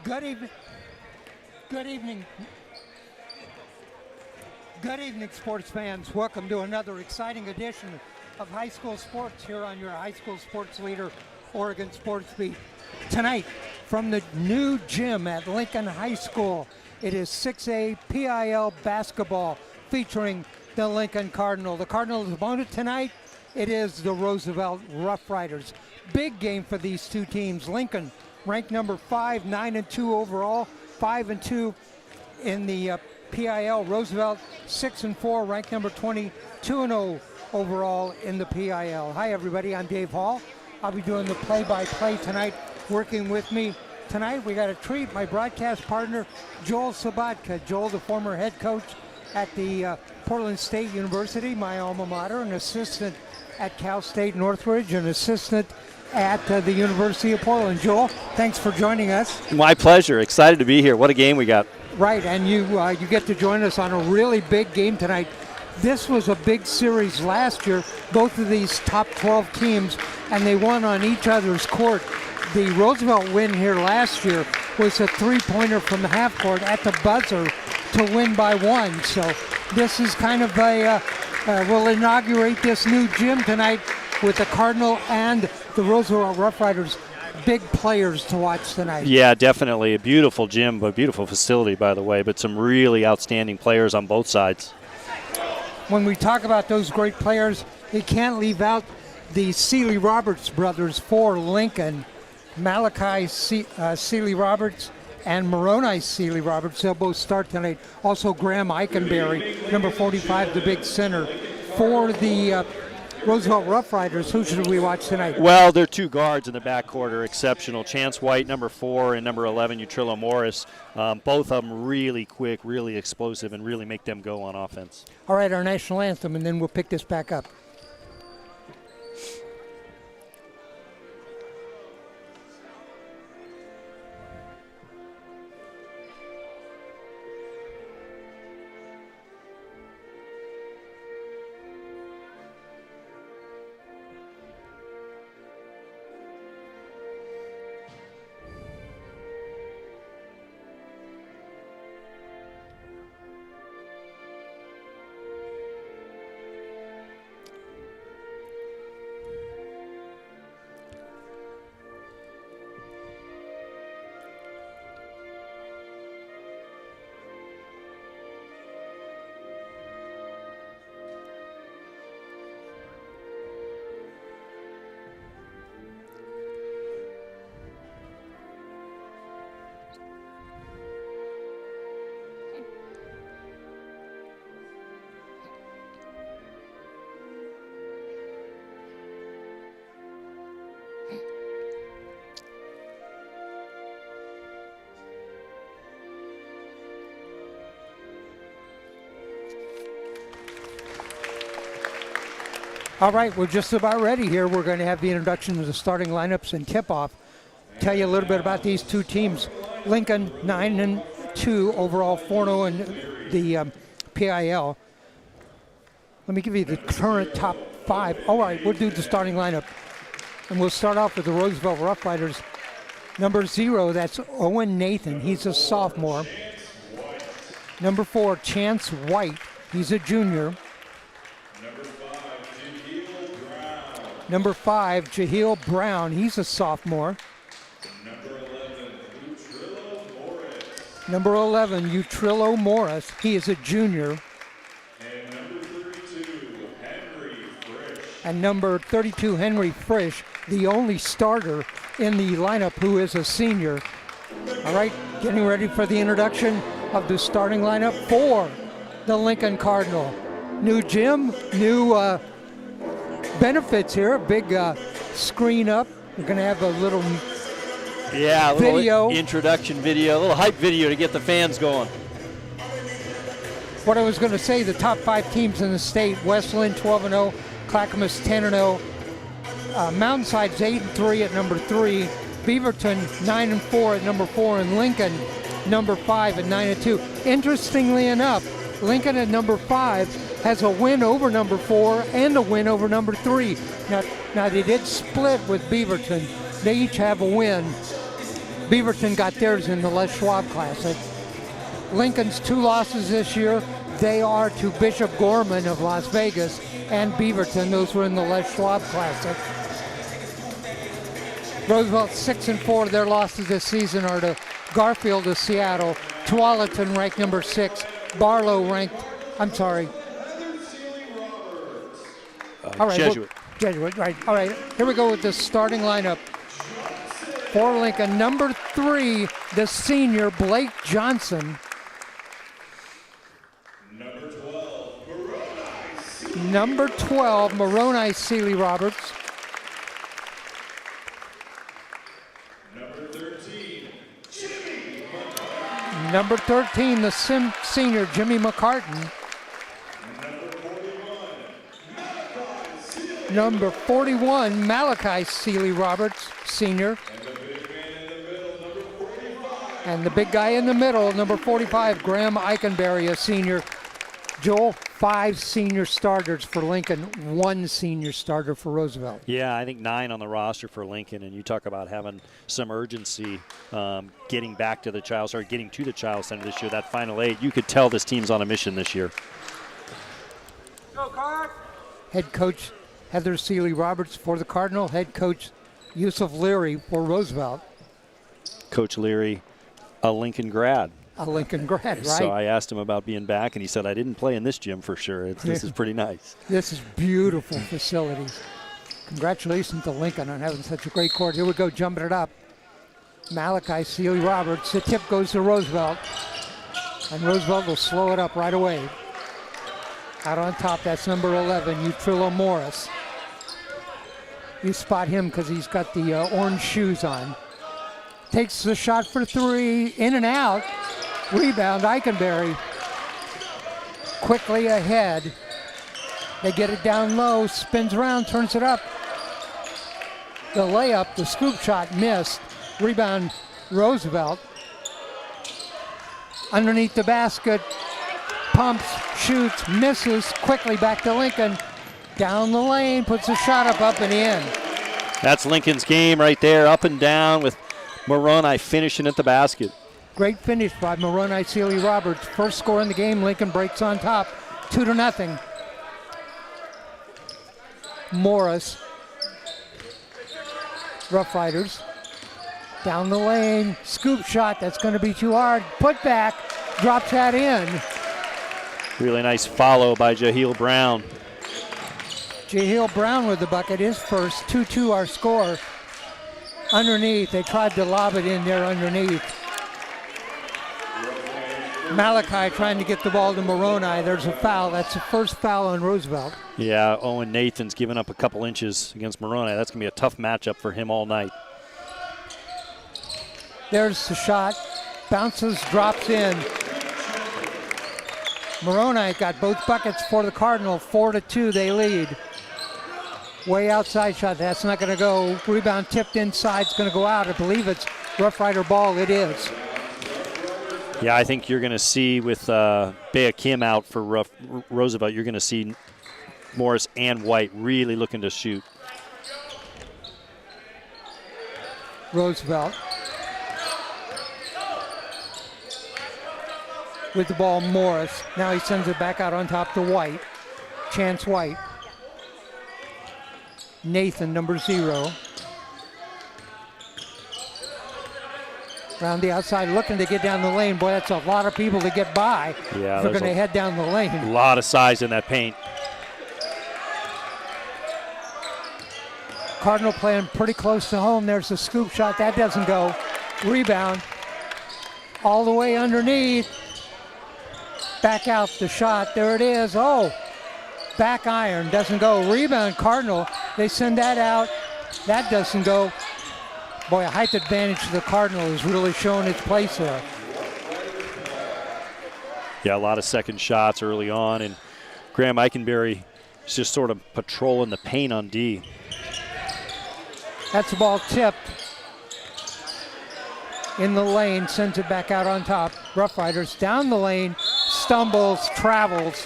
Good evening. Good evening. Good evening, sports fans. Welcome to another exciting edition of High School Sports here on your High School Sports Leader, Oregon Sports Beat. Tonight, from the new gym at Lincoln High School, it is 6A PIL basketball featuring the Lincoln Cardinal. The Cardinals' opponent tonight, it is the Roosevelt Roughriders. Big game for these two teams. Lincoln ranked number 5, 9-2 overall, 5-2 in the PIL. Roosevelt 6-4, ranked number 20, 2-0 overall in the PIL. Hi everybody, I'm Dave Hall. I'll be doing the play-by-play tonight. Working with me tonight, we got a treat, my broadcast partner, Joel Sobotka. Joel, the former head coach at the Portland State University, my alma mater, an assistant at Cal State Northridge, an assistant at the University of Portland. Joel, thanks for joining us. My pleasure. Excited to be here. What a game we got. Right, and you get to join us on a really big game tonight. This was a big series last year, both of these top 12 teams, and they won on each other's court. The Roosevelt win here last year was a three-pointer from the half court at the buzzer to win by 1. So this is kind of we'll inaugurate this new gym tonight with the Cardinal and the Roosevelt Roughriders. Big players to watch tonight. Yeah, definitely. A beautiful gym, but beautiful facility, by the way, but some really outstanding players on both sides. When we talk about those great players, you can't leave out the Seeley Roberts brothers for Lincoln. Malachi Seeley Roberts and Moroni Seeley Roberts. They'll both start tonight. Also Graham Eikenberry, number 45, the big center. For the Roosevelt Roughriders, who should we watch tonight? Well, their two guards in the backcourt are exceptional. Chance White, number 4, and number 11, Utrillo Morris. Both of them really quick, really explosive, and really make them go on offense. All right, our national anthem, and then we'll pick this back up. All right, we're just about ready here. We're going to have the introduction of the starting lineups and tip-off. Tell you a little bit about these two teams. Lincoln, 9-2 overall, 4-0 in the PIL. Let me give you the current top 5. All right, we'll do the starting lineup. And we'll start off with the Roosevelt Roughriders. Number 0, that's Owen Nathan. He's a sophomore. Number 4, Chance White. He's a junior. Number 5, Jahiel Brown. He's a sophomore. Number 11, Utrillo Morris. He is a junior. And number 32, Henry Frisch. And number 32, Henry Frisch, the only starter in the lineup who is a senior. All right, getting ready for the introduction of the starting lineup for the Lincoln Cardinal. New gym, new benefits here, a big screen up. We're going to have a little video. Introduction video, a little hype video to get the fans going. What I was going to say, the top 5 teams in the state, Westland 12-0, Clackamas 10-0, Mountainside's 8-3 at number 3, Beaverton 9-4 at number 4, and Lincoln number 5 at 9-2. Interestingly enough, Lincoln at number 5 has a win over number 4 and a win over number 3. Now they did split with Beaverton. They each have a win. Beaverton got theirs in the Les Schwab Classic. Lincoln's 2 losses this year. They are to Bishop Gorman of Las Vegas and Beaverton. Those were in the Les Schwab Classic. Roosevelt 6-4. Their losses this season are to Garfield of Seattle, Tualatin ranked number 6, Barlow ranked, all right, Jesuit. Jesuit, right. All right, here we go with the starting lineup. For Lincoln, number 3, the senior, Blake Johnson. Number 12, Moroni Seeley Roberts. Number 13, the senior, Jimmy McCartan. Number 41, Malachi Seeley Roberts, senior. And the big guy in the middle, number 45, Graham Eikenberry, a senior. Joel, 5 senior starters for Lincoln, 1 senior starter for Roosevelt. Yeah, I think 9 on the roster for Lincoln, and you talk about having some urgency getting back to the Child Center, getting to the Child Center this year, that final 8. You could tell this team's on a mission this year. Head coach Heather Seeley Roberts for the Cardinal, head coach Yusuf Leary for Roosevelt. Coach Leary, a Lincoln grad. A Lincoln grad, right? So I asked him about being back, and he said, I didn't play in this gym for sure. This is pretty nice. This is beautiful facilities. Congratulations to Lincoln on having such a great court. Here we go, jumping it up. Malachi Seeley Roberts. The tip goes to Roosevelt, and Roosevelt will slow it up right away. Out on top, that's number 11, Utrillo Morris. You spot him because he's got the orange shoes on. Takes the shot for 3, in and out. Rebound, Eikenberry. Quickly ahead. They get it down low, spins around, turns it up. The layup, the scoop shot missed. Rebound, Roosevelt. Underneath the basket, pumps, shoots, misses. Quickly back to Lincoln. Down the lane, puts a shot up and in. That's Lincoln's game right there, up and down with Moroni finishing at the basket. Great finish by Moroni Seeley Roberts. First score in the game, Lincoln breaks on top, 2-0. Morris, Roughriders, down the lane, scoop shot, that's going to be too hard. Put back, drops that in. Really nice follow by Jahiel Brown. Jahiel Brown with the bucket, his first, 2-2 our score. Underneath, they tried to lob it in there underneath. Malachi trying to get the ball to Moroni. There's a foul. That's the first foul on Roosevelt. Yeah, Owen Nathan's given up a couple inches against Moroni. That's going to be a tough matchup for him all night. There's the shot. Bounces, drops in. Moroni got both buckets for the Cardinal. 4-2, they lead. Way outside shot. That's not going to go. Rebound tipped inside. It's going to go out. I believe it's Rough Rider ball. It is. Yeah, I think you're going to see with Bea Kim out for Roosevelt, you're going to see Morris and White really looking to shoot. Roosevelt. With the ball, Morris. Now he sends it back out on top to White. Chance White. Nathan, number 0. Around the outside, looking to get down the lane. Boy, that's a lot of people to get by. Yeah, they're going to head down the lane. A lot of size in that paint. Cardinal playing pretty close to home. There's a scoop shot. That doesn't go. Rebound. All the way underneath. Back out the shot. There it is. Oh, back iron. Doesn't go. Rebound, Cardinal. They send that out. That doesn't go. Boy, a height advantage to the Cardinal is really showing its place there. Yeah, a lot of second shots early on, and Graham Eikenberry is just sort of patrolling the paint on D. That's the ball tipped in the lane, sends it back out on top. Rough Riders down the lane, stumbles, travels.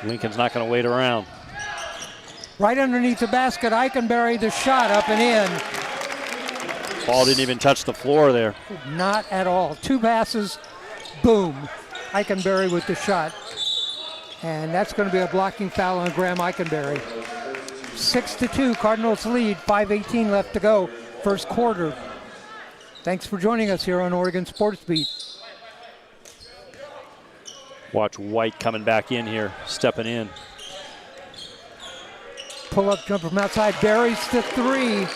Lincoln's not going to wait around. Right underneath the basket, Eikenberry, the shot up and in. Ball didn't even touch the floor there. Not at all. 2 passes, boom. Eikenberry with the shot. And that's going to be a blocking foul on Graham Eikenberry. 6-2, Cardinals lead, 5:18 left to go, first quarter. Thanks for joining us here on Oregon Sports Beat. Watch White coming back in here, stepping in. Pull-up jumper from outside, buries the 3.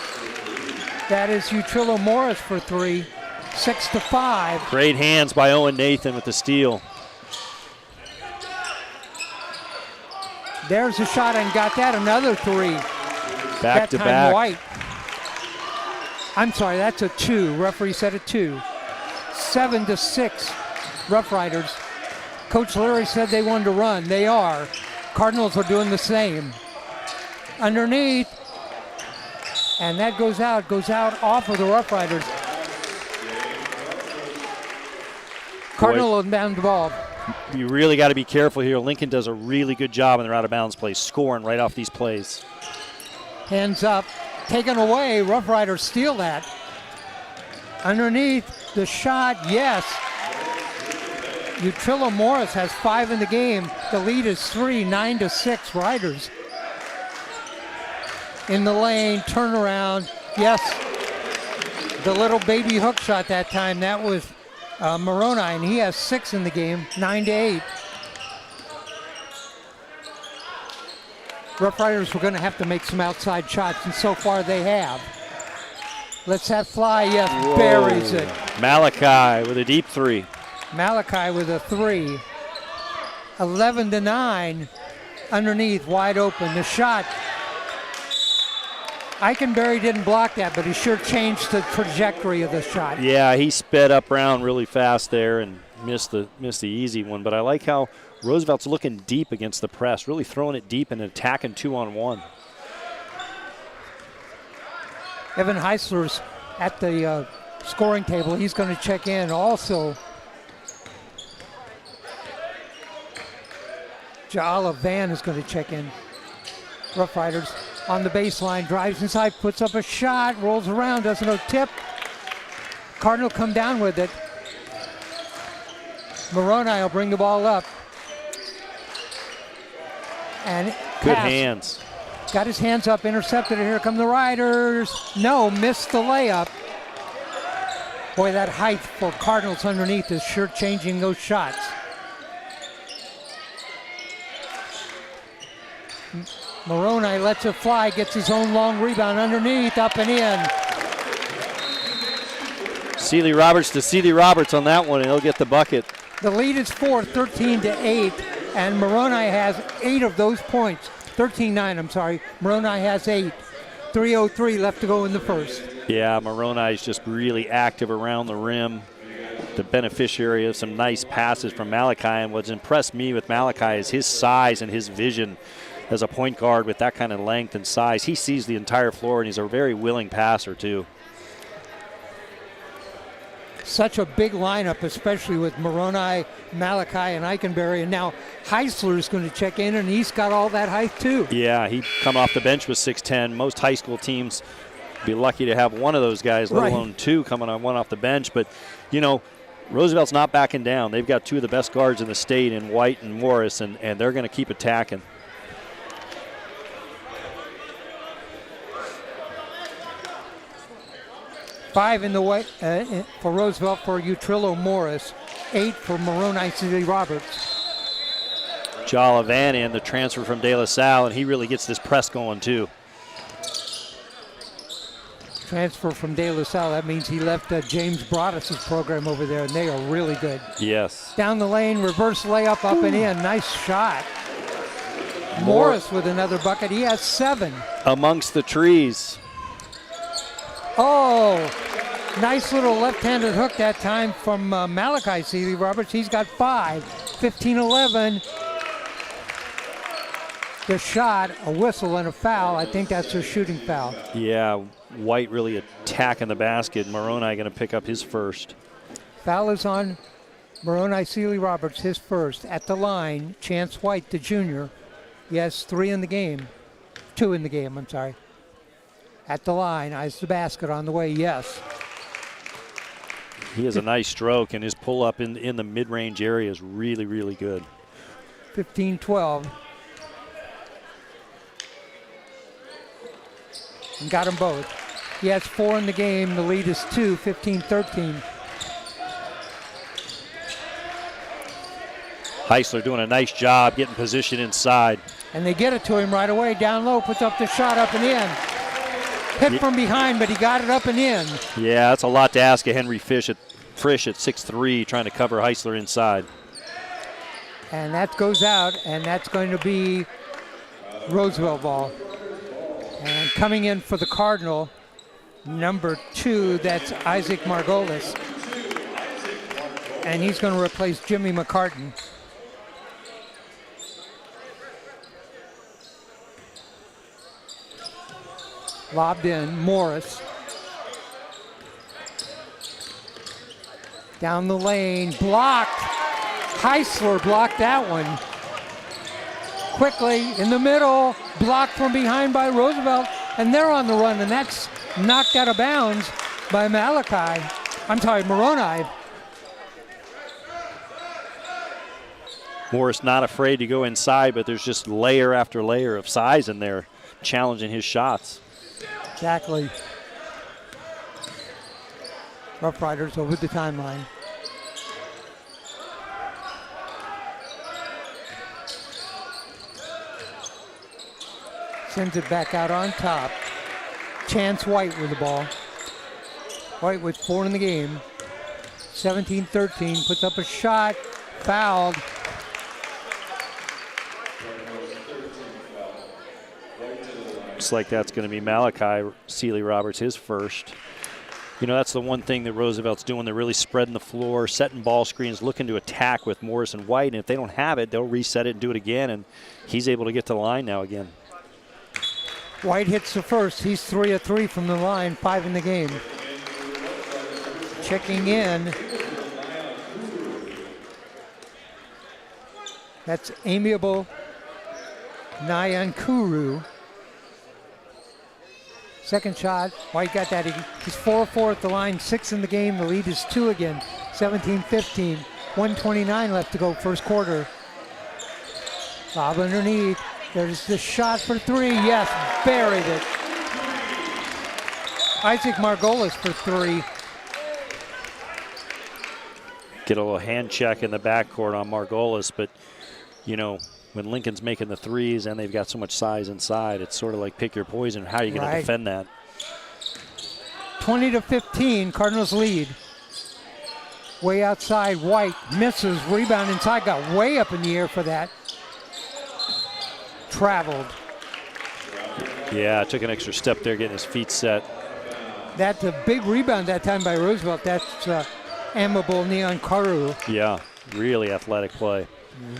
That is Utrillo Morris for 3, 6-5. Great hands by Owen Nathan with the steal. There's a shot and got that, another 3. Back to that time back. White. I'm sorry, that's a 2. Referee said a 2. 7-6, Roughriders. Coach Leary said they wanted to run. They are. Cardinals are doing the same. Underneath. And that goes out off of the Roughriders. Cardinal down the ball. You really got to be careful here. Lincoln does a really good job in their out-of-bounds plays, scoring right off these plays. Hands up, taken away. Roughriders steal that. Underneath, the shot, yes. Utrillo Morris has 5 in the game. The lead is 3, 9-6 Riders. In the lane, turnaround, yes. The little baby hook shot that time, that was Moroni, and he has 6 in the game, 9-8. Roughriders were going to have to make some outside shots, and so far they have. Let's that fly, yes, whoa. Buries it. Malachi with a deep 3. Malachi with a 3. 11-9, underneath, wide open. The shot, Eikenberry didn't block that, but he sure changed the trajectory of the shot. Yeah, he sped up Brown really fast there and missed the easy one. But I like how Roosevelt's looking deep against the press, really throwing it deep and attacking 2-on-1. Evan Heisler's at the scoring table. He's going to check in also. Ja'ala Van is going to check in. Roughriders on the baseline, drives inside, puts up a shot, rolls around, doesn't know tip. Cardinal come down with it. Moroni will bring the ball up. And good pass. Hands. Got his hands up, intercepted it. Here come the Riders. No, missed the layup. Boy, that height for Cardinals underneath is sure changing those shots. Moroni lets it fly, gets his own long rebound underneath, up and in. Seeley Roberts to Seeley Roberts on that one, and he'll get the bucket. The lead is 4, 13-8, and Moroni has 8 of those points. 13-9, I'm sorry. Moroni has 8. 3:03 left to go in the first. Yeah, Moroni is just really active around the rim. The beneficiary of some nice passes from Malachi, and what's impressed me with Malachi is his size and his vision. As a point guard with that kind of length and size, he sees the entire floor, and he's a very willing passer too. Such a big lineup, especially with Moroni, Malachi, and Eikenberry, and now Heisler is going to check in, and he's got all that height too. Yeah, he come off the bench with 6'10". Most high school teams be lucky to have one of those guys, let alone 2 coming on one off the bench. But, you know, Roosevelt's not backing down. They've got 2 of the best guards in the state in White and Morris, and they're going to keep attacking. Five in the way for Roosevelt for Utrillo Morris, 8 for Moroni Seeley Roberts. Ja'ala Van in, the transfer from De La Salle, and he really gets this press going too. Transfer from De La Salle, that means he left James Broadus' program over there, and they are really good. Yes. Down the lane, reverse layup, up and in, nice shot. Morris with another bucket, he has 7. Amongst the trees. Oh, nice little left-handed hook that time from Malachi Seeley Roberts. He's got 5, 15-11. The shot, a whistle, and a foul. I think that's a shooting foul. Yeah, White really attacking the basket. Moroni going to pick up his first. Foul is on Moroni Seeley Roberts, his first. At the line, Chance White, the junior. He has 3 in the game. 2 in the game, I'm sorry. At the line, eyes the basket on the way, yes. He has a nice stroke, and his pull-up in the mid-range area is really, really good. 15-12. And got them both. He has 4 in the game. The lead is 2, 15-13. Heisler doing a nice job getting position inside. And they get it to him right away. Down low, puts up the shot up and in. Hit from behind, but he got it up and in. Yeah, that's a lot to ask of Henry Frisch at 6'3", trying to cover Heisler inside. And that goes out, and that's going to be Roosevelt ball. And coming in for the Cardinal, number 2, that's Isaac Margolis. And he's going to replace Jimmy McCartan. Lobbed in, Morris. Down the lane, blocked. Heisler blocked that one. Quickly in the middle, blocked from behind by Roosevelt, and they're on the run, and that's knocked out of bounds by Moroni. Morris not afraid to go inside, but there's just layer after layer of size in there, challenging his shots. Exactly. Roughriders over the timeline. Sends it back out on top. Chance White with the ball. White with 4 in the game. 17-13, puts up a shot, fouled. Looks like that's going to be Malachi Sealy-Roberts, his first. You know, that's the one thing that Roosevelt's doing. They're really spreading the floor, setting ball screens, looking to attack with Morris and White. And if they don't have it, they'll reset it and do it again. And he's able to get to the line now again. White hits the first. He's 3 of 3 from the line, 5 in the game. Checking in. That's Amiable Nyankuru. Second shot, White got that. He's 4 of 4 at the line, 6 in the game. The lead is 2 again, 17-15. 1:29 left to go, first quarter. Lob underneath. There's the shot for 3. Yes, buried it. Isaac Margolis for 3. Get a little hand check in the backcourt on Margolis, but, you know, when Lincoln's making the threes and they've got so much size inside, it's sort of like pick your poison. How are you going to defend that? 20-15, Cardinals lead. Way outside, White misses, rebound inside, got way up in the air for that. Traveled. Yeah, took an extra step there, getting his feet set. That's a big rebound that time by Roosevelt. That's Amiable Nyankuru. Yeah, really athletic play. Mm-hmm.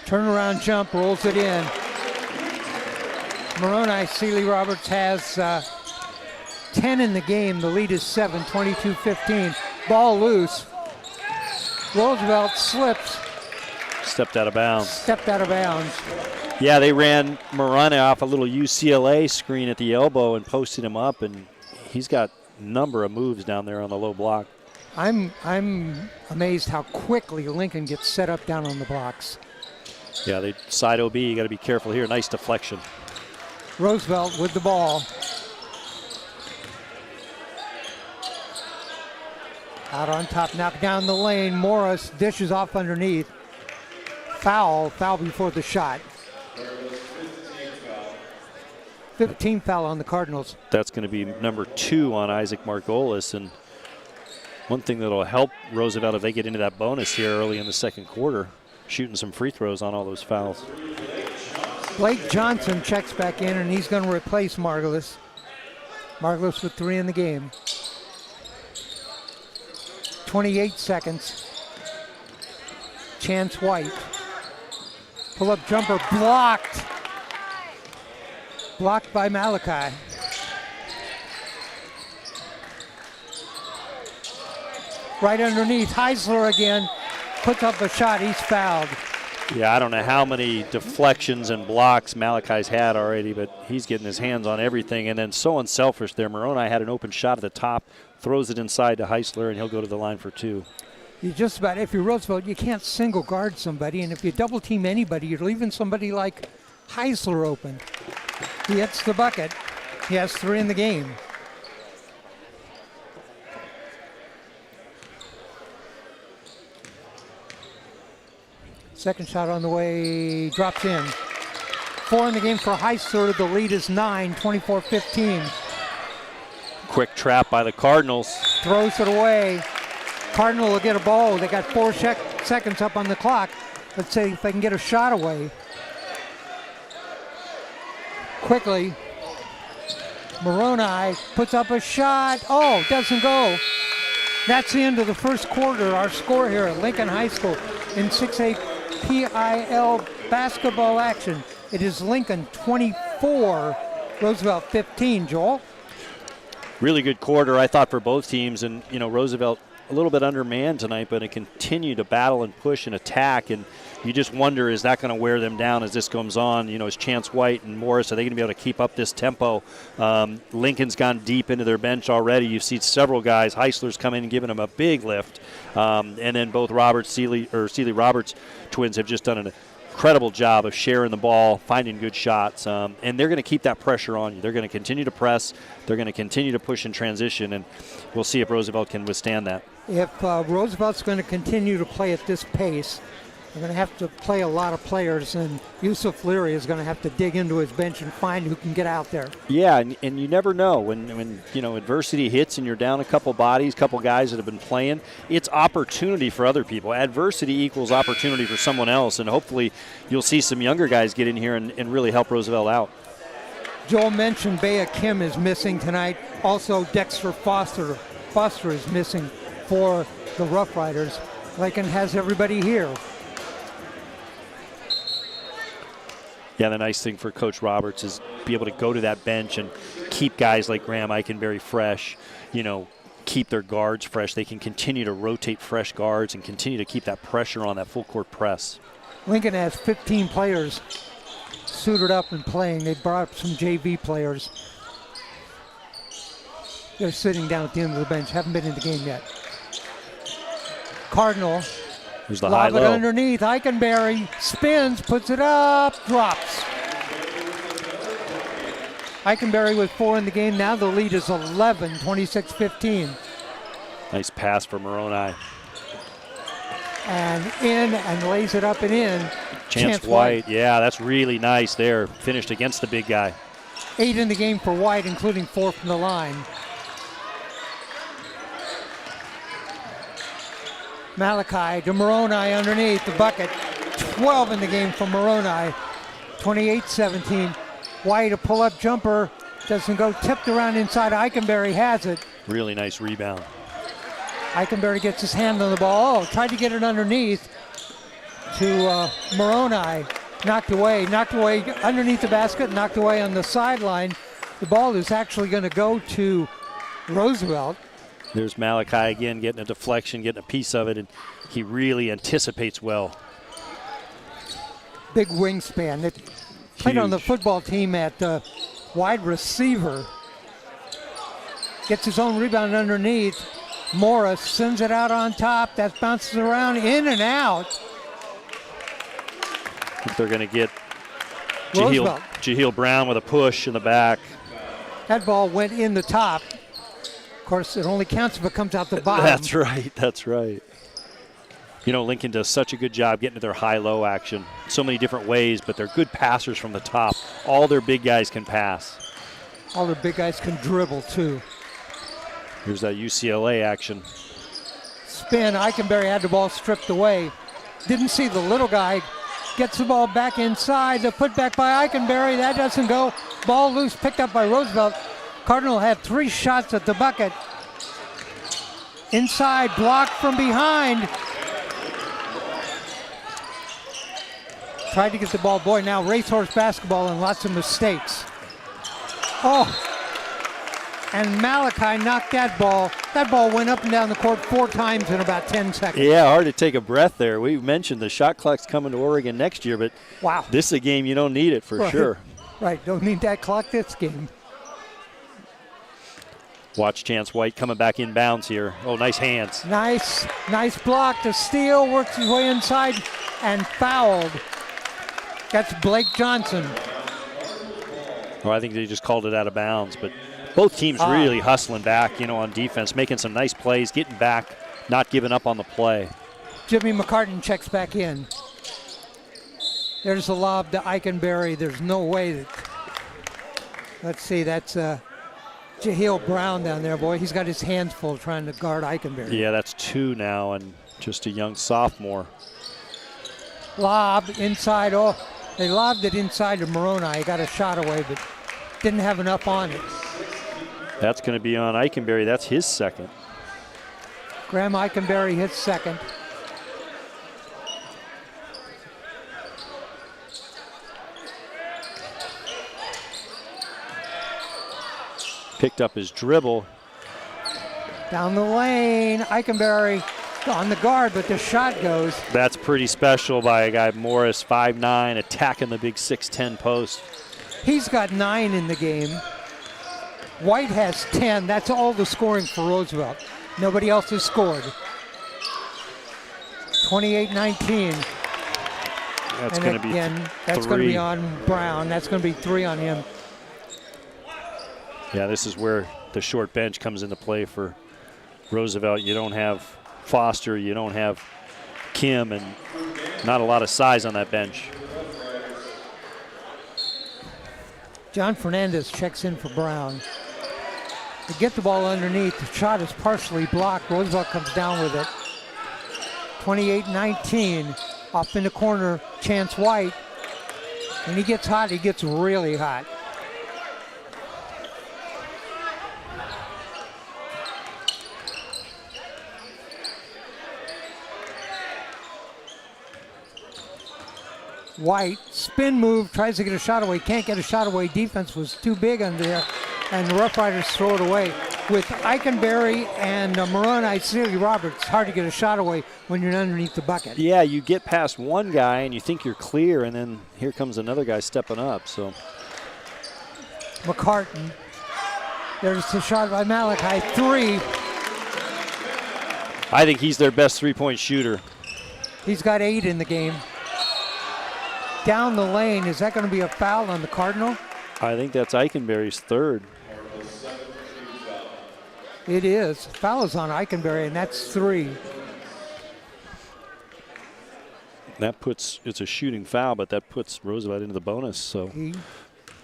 Turnaround jump, rolls it in. Moroni Sealy-Roberts has 10 in the game. The lead is 7, 22-15. Ball loose. Roosevelt slips. Stepped out of bounds. Yeah, they ran Moroni off a little UCLA screen at the elbow and posted him up, and he's got a number of moves down there on the low block. I'm amazed how quickly Lincoln gets set up down on the blocks. Yeah, they side OB, you got to be careful here. Nice deflection. Roosevelt with the ball. Out on top, knocked down the lane. Morris dishes off underneath. Foul before the shot. 15 foul on the Cardinals. That's going to be number 2 on Isaac Margolis. And one thing that'll help Roosevelt if they get into that bonus here early in the second quarter, shooting some free throws on all those fouls. Blake Johnson checks back in, and he's going to replace Margolis. Margolis with 3 in the game. 28 seconds. Chance White. Pull-up jumper blocked. Blocked by Malachi. right underneath. Heisler again puts up a shot. He's fouled. Yeah, I don't know how many deflections and blocks Malachi's had already, but he's getting his hands on everything. And then so unselfish there. Moroni had an open shot at the top, throws it inside to Heisler, and he'll go to the line for 2. You just about, if you're Roosevelt, you can't single guard somebody. And if you double team anybody, you're leaving somebody like Heisler open. He hits the bucket. He has 3 in the game. Second shot on the way, drops in. 4 in the game for Heisler. The lead is 9, 24-15. Quick trap by the Cardinals. Throws it away. Cardinal will get a ball. They got 4 seconds up on the clock. Let's see if they can get a shot away. Quickly, Moroni puts up a shot. Oh, doesn't go. That's the end of the first quarter. Our score here at Lincoln High School in 6A PIL basketball action. It is Lincoln 24, Roosevelt 15. Joel? Really good quarter, I thought, for both teams. And, you know, Roosevelt a little bit undermanned tonight, but it continued to battle and push and attack. And you just wonder, is that going to wear them down as this goes on? You know, is Chance White and Morris, are they going to be able to keep up this tempo? Lincoln's gone deep into their bench already. You've seen several guys. Heisler's come in and given them a big lift. And then both Seeley-Roberts twins have just done an incredible job of sharing the ball, finding good shots. And they're going to keep that pressure on you. They're going to continue to press. They're going to continue to push in transition. And we'll see if Roosevelt can withstand that. If Roosevelt's going to continue to play at this pace, they're going to have to play a lot of players, and Yusuf Leary is going to have to dig into his bench and find who can get out there. Yeah, and you never know when you know adversity hits and you're down a couple bodies, couple guys that have been playing. It's opportunity for other people. Adversity equals opportunity for someone else, and hopefully you'll see some younger guys get in here and really help Roosevelt out. Joel mentioned Bea Kim is missing tonight. Also, Dexter Foster is missing for the Roughriders. Lincoln has everybody here. Yeah, the nice thing for Coach Roberts is be able to go to that bench and keep guys like Graham Eikenberry fresh, you know, keep their guards fresh. They can continue to rotate fresh guards and continue to keep that pressure on that full court press. Lincoln has 15 players suited up and playing. They brought up some JV players. They're sitting down at the end of the bench, haven't been in the game yet. Cardinal. There's the lob high it low. underneath. Eikenberry spins, puts it up, drops. Eikenberry with 4 in the game. Now the lead is 11, 26-15. Nice pass for Moroni. And in and lays it up and in. Chance White. Yeah, that's really nice there. Finished against the big guy. 8 in the game for White, including 4 from the line. Malachi to Moroni underneath the bucket. 12 in the game for Moroni. 28-17. White, a pull-up jumper. Doesn't go. Tipped around inside. Eikenberry has it. Really nice rebound. Eikenberry gets his hand on the ball. Oh, tried to get it underneath to Moroni. Knocked away underneath the basket. Knocked away on the sideline. The ball is actually going to go to Roosevelt. There's Malachi again getting a deflection, getting a piece of it, and he really anticipates well. Big wingspan. They played on the football team at wide receiver. Gets his own rebound underneath. Morris sends it out on top. That bounces around, in and out. They're going to get Jaheel Brown with a push in the back. That ball went in the top. Of course, it only counts if it comes out the bottom. That's right. You know, Lincoln does such a good job getting to their high-low action. So many different ways, but they're good passers from the top. All their big guys can pass. All their big guys can dribble, too. Here's that UCLA action. Spin. Eikenberry had the ball stripped away. Didn't see the little guy. Gets the ball back inside. The putback by Eikenberry. That doesn't go. Ball loose, picked up by Roosevelt. Cardinal had 3 shots at the bucket. Inside, blocked from behind. Tried to get the ball. Boy, now racehorse basketball and lots of mistakes. Oh, and Malachi knocked that ball. That ball went up and down the court 4 times in about 10 seconds. Yeah, hard to take a breath there. We mentioned the shot clock's coming to Oregon next year, but wow, this is a game you don't need it for sure. Right, don't need that clock this game. Watch Chance White coming back inbounds here. Oh, nice hands. Nice block to steal, works his way inside, and fouled. That's Blake Johnson. Oh, I think they just called it out of bounds, but both teams really hustling back, on defense, making some nice plays, getting back, not giving up on the play. Jimmy McCartan checks back in. There's the lob to Eikenberry. There's no way that. Let's see, that's Jahil Brown down there, boy. He's got his hands full trying to guard Eikenberry. Yeah, that's 2 now, and just a young sophomore. Lob inside. Oh, they lobbed it inside to Moroni. He got a shot away, but didn't have enough on it. That's going to be on Eikenberry. That's his second. Graham Eikenberry hits second. Picked up his dribble. Down the lane, Eikenberry on the guard, but the shot goes. That's pretty special by a guy, Morris, 5'9", attacking the big 6'10" post. He's got 9 in the game. White has 10. That's all the scoring for Roosevelt. Nobody else has scored. 28-19. That's going to be that's going to be on Brown. That's going to be 3 on him. Yeah, this is where the short bench comes into play for Roosevelt. You don't have Foster, you don't have Kim, and not a lot of size on that bench. John Fernandez checks in for Brown. They get the ball underneath. The shot is partially blocked. Roosevelt comes down with it. 28-19. Off in the corner, Chance White. When he gets hot, he gets really hot. White, spin move, tries to get a shot away, can't get a shot away. Defense was too big under there, and the Roughriders throw it away. With Eikenberry and Moroni, Celie Roberts, hard to get a shot away when you're underneath the bucket. Yeah, you get past one guy and you think you're clear, and then here comes another guy stepping up. So McCartan, there's the shot by Malachi, 3. I think he's their best three-point shooter. He's got 8 in the game. Down the lane, is that going to be a foul on the Cardinal? I think that's Eikenberry's 3rd. It is. Foul is on Eikenberry, and that's 3. That puts, it's a shooting foul, but that puts Roosevelt into the bonus. So he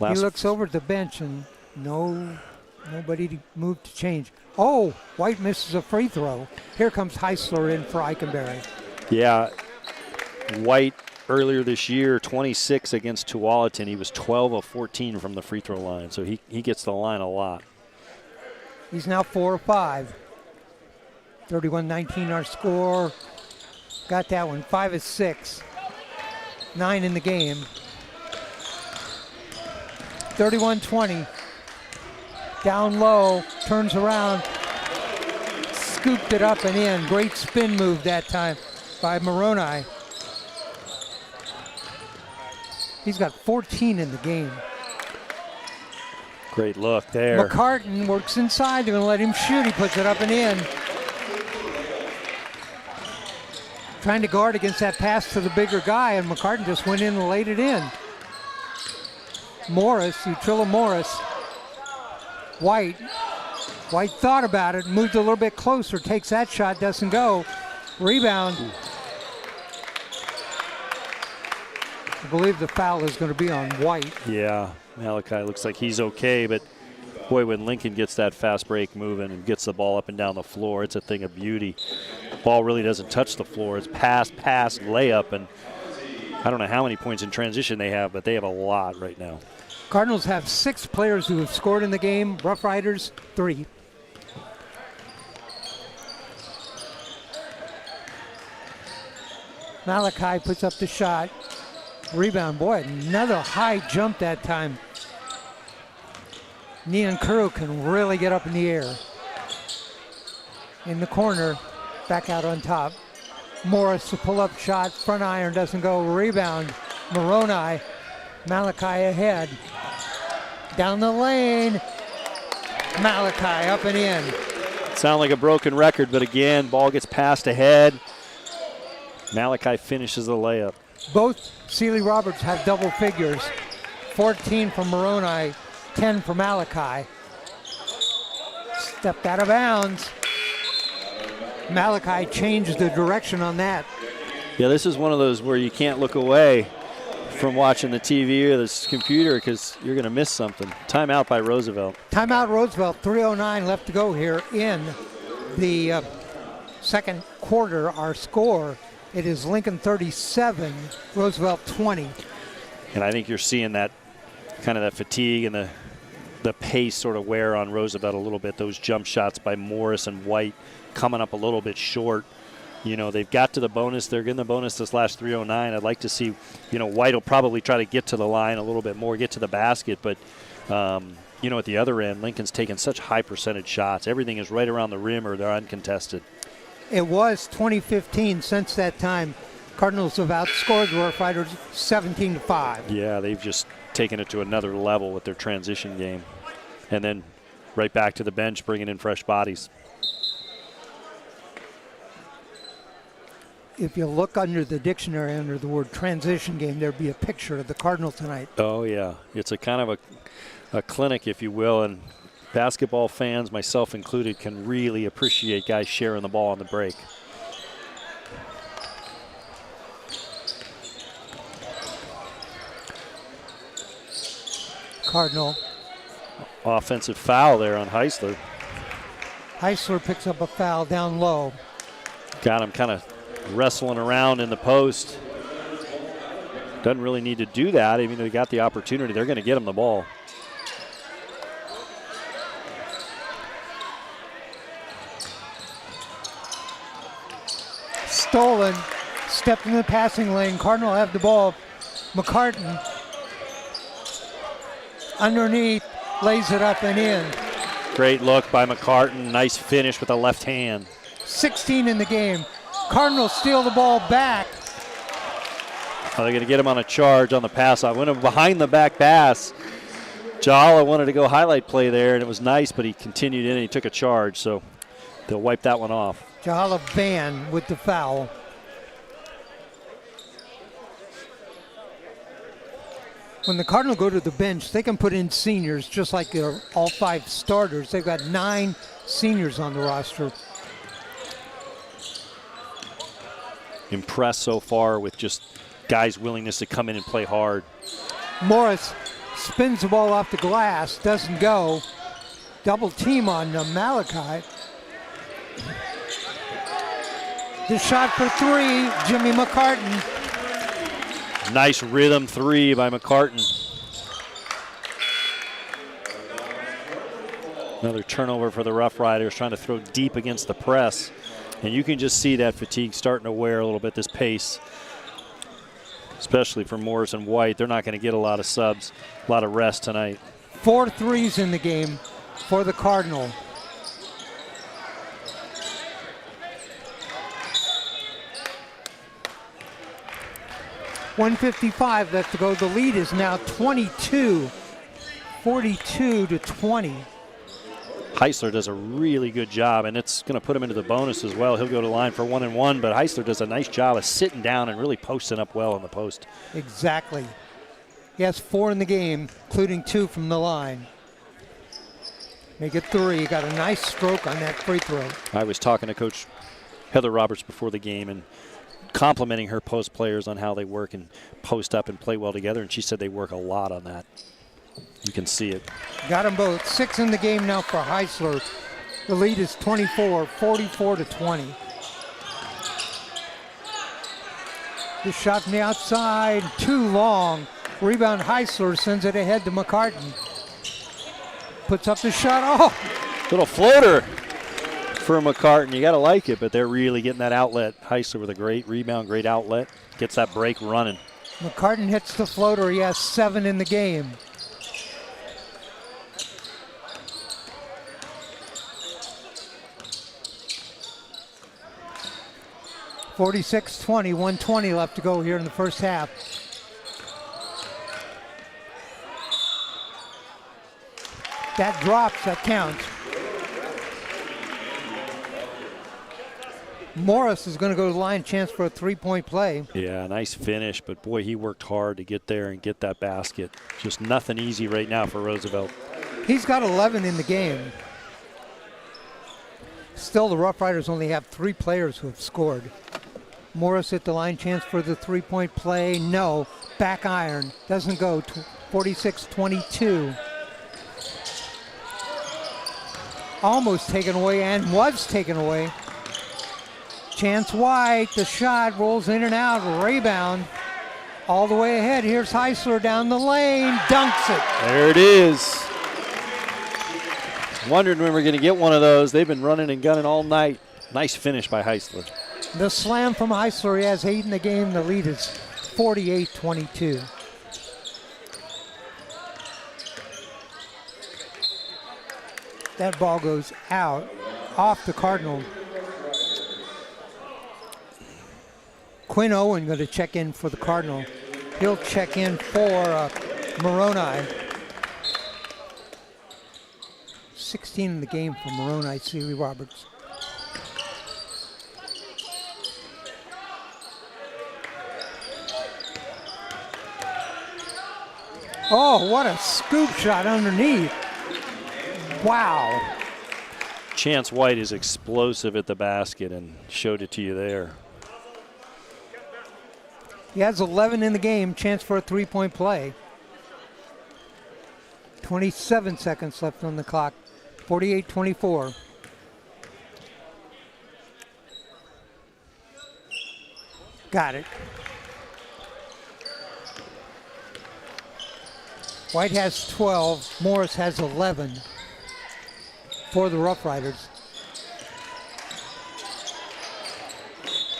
looks over at the bench, and nobody moved to change. Oh, White misses a free throw. Here comes Heisler in for Eikenberry. Yeah, White earlier this year, 26 against Tualatin. He was 12 of 14 from the free throw line, so he gets the line a lot. He's now 4 of 5. 31-19 our score. Got that one. 5 of 6. 9 in the game. 31-20. Down low, turns around, scooped it up and in. Great spin move that time by Moroni. He's got 14 in the game. Great look there. McCartan works inside. They're going to let him shoot. He puts it up and in. Trying to guard against that pass to the bigger guy, and McCartan just went in and laid it in. Morris, Utrilla Morris. White thought about it, moved a little bit closer, takes that shot, doesn't go. Rebound. I believe the foul is going to be on White. Yeah, Malachi looks like he's okay, but boy, when Lincoln gets that fast break moving and gets the ball up and down the floor, it's a thing of beauty. Ball really doesn't touch the floor. It's pass, layup, and I don't know how many points in transition they have, but they have a lot right now. Cardinals have 6 players who have scored in the game. Roughriders, 3. Malachi puts up the shot. Rebound, boy, another high jump that time. Nian Kuru can really get up in the air. In the corner, back out on top. Morris, the pull-up shot, front iron doesn't go. Rebound, Moroni. Malachi ahead. Down the lane. Malachi up and in. Sound like a broken record, but again, ball gets passed ahead. Malachi finishes the layup. Both Sealy Roberts have double figures. 14 for Moroni, 10 for Malachi. Stepped out of bounds. Malachi changed the direction on that. Yeah, this is one of those where you can't look away from watching the TV or this computer because you're going to miss something. Timeout by Roosevelt. Timeout Roosevelt, 3:09 left to go here in the second quarter. Our score, it is Lincoln 37, Roosevelt 20. And I think you're seeing that kind of that fatigue and the pace sort of wear on Roosevelt a little bit. Those jump shots by Morris and White coming up a little bit short. You know, they've got to the bonus. They're getting the bonus this last 3:09. I'd like to see, you know, White will probably try to get to the line a little bit more, get to the basket. But, you know, at the other end, Lincoln's taking such high percentage shots. Everything is right around the rim or they're uncontested. It was 2015. Since that time, Cardinals have outscored the Roughriders 17-5. Yeah, they've just taken it to another level with their transition game. And then right back to the bench, bringing in fresh bodies. If you look under the dictionary under the word transition game, there'd be a picture of the Cardinals tonight. Oh, yeah. It's a kind of a clinic, if you will, and basketball fans, myself included, can really appreciate guys sharing the ball on the break. Cardinal. Offensive foul there on Heisler. Heisler picks up a foul down low. Got him kind of wrestling around in the post. Doesn't really need to do that. I mean, they got the opportunity. They're going to get him the ball. Stolen. Stepped in the passing lane. Cardinal have the ball. McCartan underneath, lays it up and in. Great look by McCartan. Nice finish with the left hand. 16 in the game. Cardinals steal the ball back. Oh, they're going to get him on a charge on the pass. I went behind the back pass. Jahala wanted to go highlight play there, and it was nice, but he continued in and he took a charge, so they'll wipe that one off. Jahala Van with the foul. When the Cardinals go to the bench, they can put in seniors just like their all 5 starters. They've got 9 seniors on the roster. Impressed so far with just guys' willingness to come in and play hard. Morris spins the ball off the glass, doesn't go. Double team on Malachi. The shot for 3, Jimmy McCartan. Nice rhythm 3 by McCartan. Another turnover for the Roughriders, trying to throw deep against the press. And you can just see that fatigue starting to wear a little bit, this pace, especially for Morris and White. They're not going to get a lot of subs, a lot of rest tonight. 4 threes in the game for the Cardinal. .155 left to go. The lead is now 22, 42-20. Heisler does a really good job, and it's going to put him into the bonus as well. He'll go to the line for 1-and-1, but Heisler does a nice job of sitting down and really posting up well in the post. Exactly. He has 4 in the game, including 2 from the line. Make it 3. He got a nice stroke on that free throw. I was talking to Coach Heather Roberts before the game and complimenting her post players on how they work and post up and play well together, and she said they work a lot on that. You can see it. Got them both. 6 in the game now for Heisler. The lead is 24, 44-20. The shot from the outside, too long. Rebound Heisler sends it ahead to McCartan. Puts up the shot. Oh! Little floater for McCartan. You got to like it, but they're really getting that outlet. Heisler with a great rebound, great outlet. Gets that break running. McCartan hits the floater. He has 7 in the game. 46-20, 1:20 left to go here in the first half. That drops, that counts. Morris is going to go to the line, chance for a three-point play. Yeah, nice finish, but boy, he worked hard to get there and get that basket. Just nothing easy right now for Roosevelt. He's got 11 in the game. Still, the Roughriders only have 3 players who have scored. Morris at the line, chance for the three-point play. No, back iron, doesn't go. 46-22. Almost taken away and was taken away. Chance White, the shot rolls in and out, rebound. All the way ahead, here's Heisler down the lane, dunks it. There it is. Wondered when we're going to get one of those. They've been running and gunning all night. Nice finish by Heisler. The slam from Heisler. He has 8 in the game. The lead is 48-22. That ball goes out, off the Cardinal. Quinn Owen going to check in for the Cardinal. He'll check in for Moroni. 16 in the game for Moroni, Seeley Roberts. Oh, what a scoop shot underneath. Wow. Chance White is explosive at the basket and showed it to you there. He has 11 in the game, chance for a three-point play. 27 seconds left on the clock, 48-24. Got it. White has 12, Morris has 11 for the Roughriders.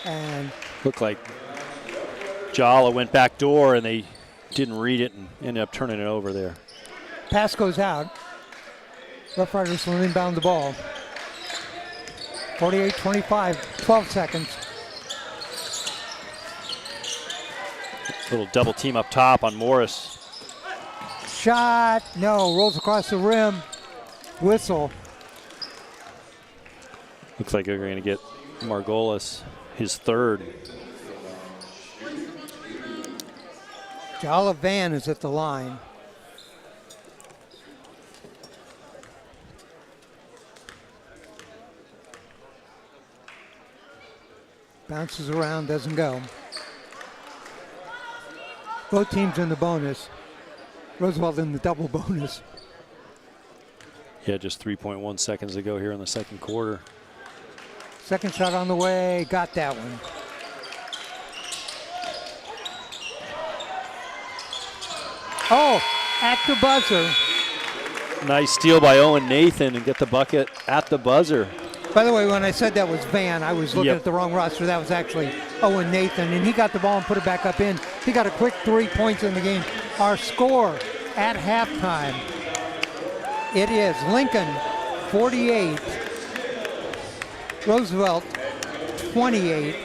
And looked like Jala went back door and they didn't read it and ended up turning it over there. pass goes out. Roughriders will inbound the ball. 48-25, 12 seconds. Little double team up top on Morris. Shot, no, rolls across the rim. Whistle. Looks like they're going to get Margolis his third. Jala Van is at the line. Bounces around, doesn't go. Both teams in the bonus. Roosevelt in the double bonus. Yeah, just 3.1 seconds to go here in the second quarter. Second shot on the way, got that one. Oh, at the buzzer. Nice steal by Owen Nathan and get the bucket at the buzzer. By the way, when I said that was Van, I was looking Yep. at the wrong roster. That was actually Owen Nathan, and he got the ball and put it back up in. He got a quick 3 points in the game. Our score at halftime, it is Lincoln 48, Roosevelt 28.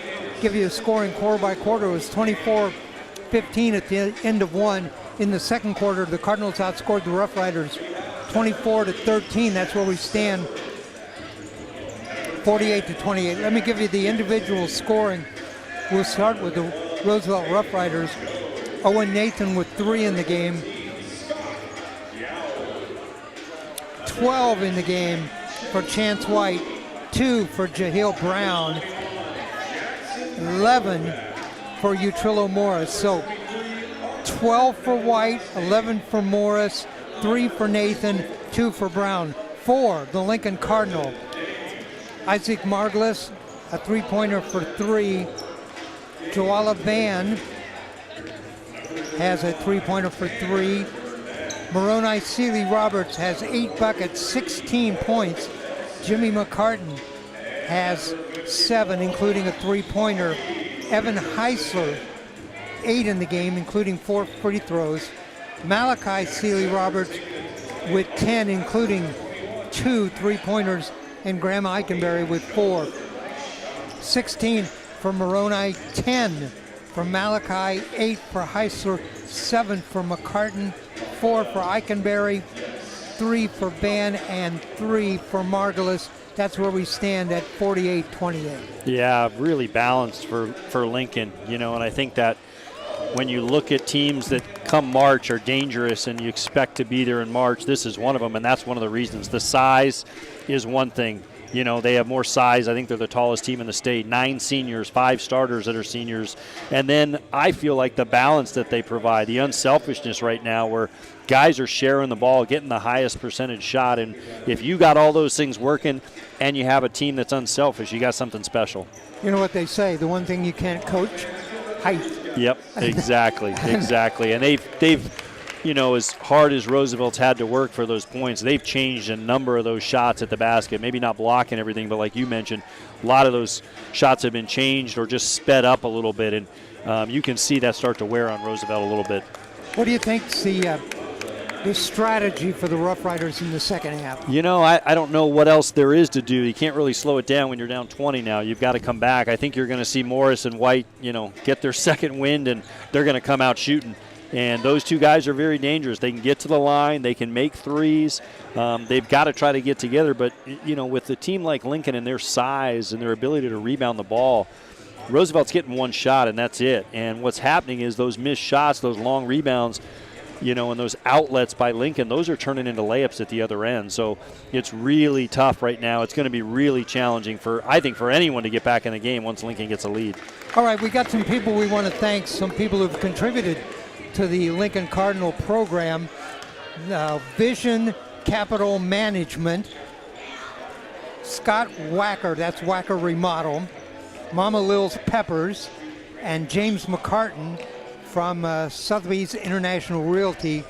Give you a scoring quarter by quarter. It was 24-15 at the end of one. In the second quarter, the Cardinals outscored the Roughriders 24-13. That's where we stand. 48-28. Let me give you the individual scoring. We'll start with the Roosevelt Roughriders. Owen Nathan with 3 in the game. 12 in the game for Chance White. 2 for Jahil Brown. 11 for Utrillo Morris. So 12 for White, 11 for Morris, 3 for Nathan, 2 for Brown. 4, the Lincoln Cardinal. Isaac Margolis, a three-pointer for 3. Joala Van has a three-pointer for 3. Moroni Seeley Roberts has 8 buckets, 16 points. Jimmy McCartan has 7, including a three-pointer. Evan Heisler, 8 in the game, including 4 free throws. Malachi Seeley Roberts with 10, including 2 three-pointers. And Graham Eikenberry with 4. 16 for Moroni, 10 for Malachi, 8 for Heisler, 7 for McCartan, 4 for Eikenberry, 3 for Ban, and 3 for Margulis. That's where we stand at 48-28. Yeah, really balanced for Lincoln, and I think that when you look at teams that come March are dangerous and you expect to be there in March, this is one of them, and that's one of the reasons. The size is one thing. They have more size. I think they're the tallest team in the state. 9 seniors, 5 starters that are seniors. And then I feel like the balance that they provide, the unselfishness right now where guys are sharing the ball, getting the highest percentage shot. And if you got all those things working and you have a team that's unselfish, you got something special. You know what they say, the one thing you can't coach, height. Yep, exactly, exactly. And they've as hard as Roosevelt's had to work for those points, they've changed a number of those shots at the basket. Maybe not blocking everything, but like you mentioned, a lot of those shots have been changed or just sped up a little bit. And you can see that start to wear on Roosevelt a little bit. What do you think's the strategy for the Roughriders in the second half? I don't know what else there is to do. You can't really slow it down when you're down 20 now. You've got to come back. I think you're going to see Morris and White, get their second wind, and they're going to come out shooting. And those two guys are very dangerous. They can get to the line. They can make threes. They've got to try to get together. But, with a team like Lincoln and their size and their ability to rebound the ball, Roosevelt's getting one shot, and that's it. And what's happening is those missed shots, those long rebounds, and those outlets by Lincoln, those are turning into layups at the other end. So it's really tough right now. It's going to be really challenging for anyone to get back in the game once Lincoln gets a lead. All right, we got some people we want to thank, some people who've contributed to the Lincoln Cardinal program. Vision Capital Management, Scott Wacker, that's Wacker Remodel, Mama Lil's Peppers, and James McCartan from Sotheby's International Realty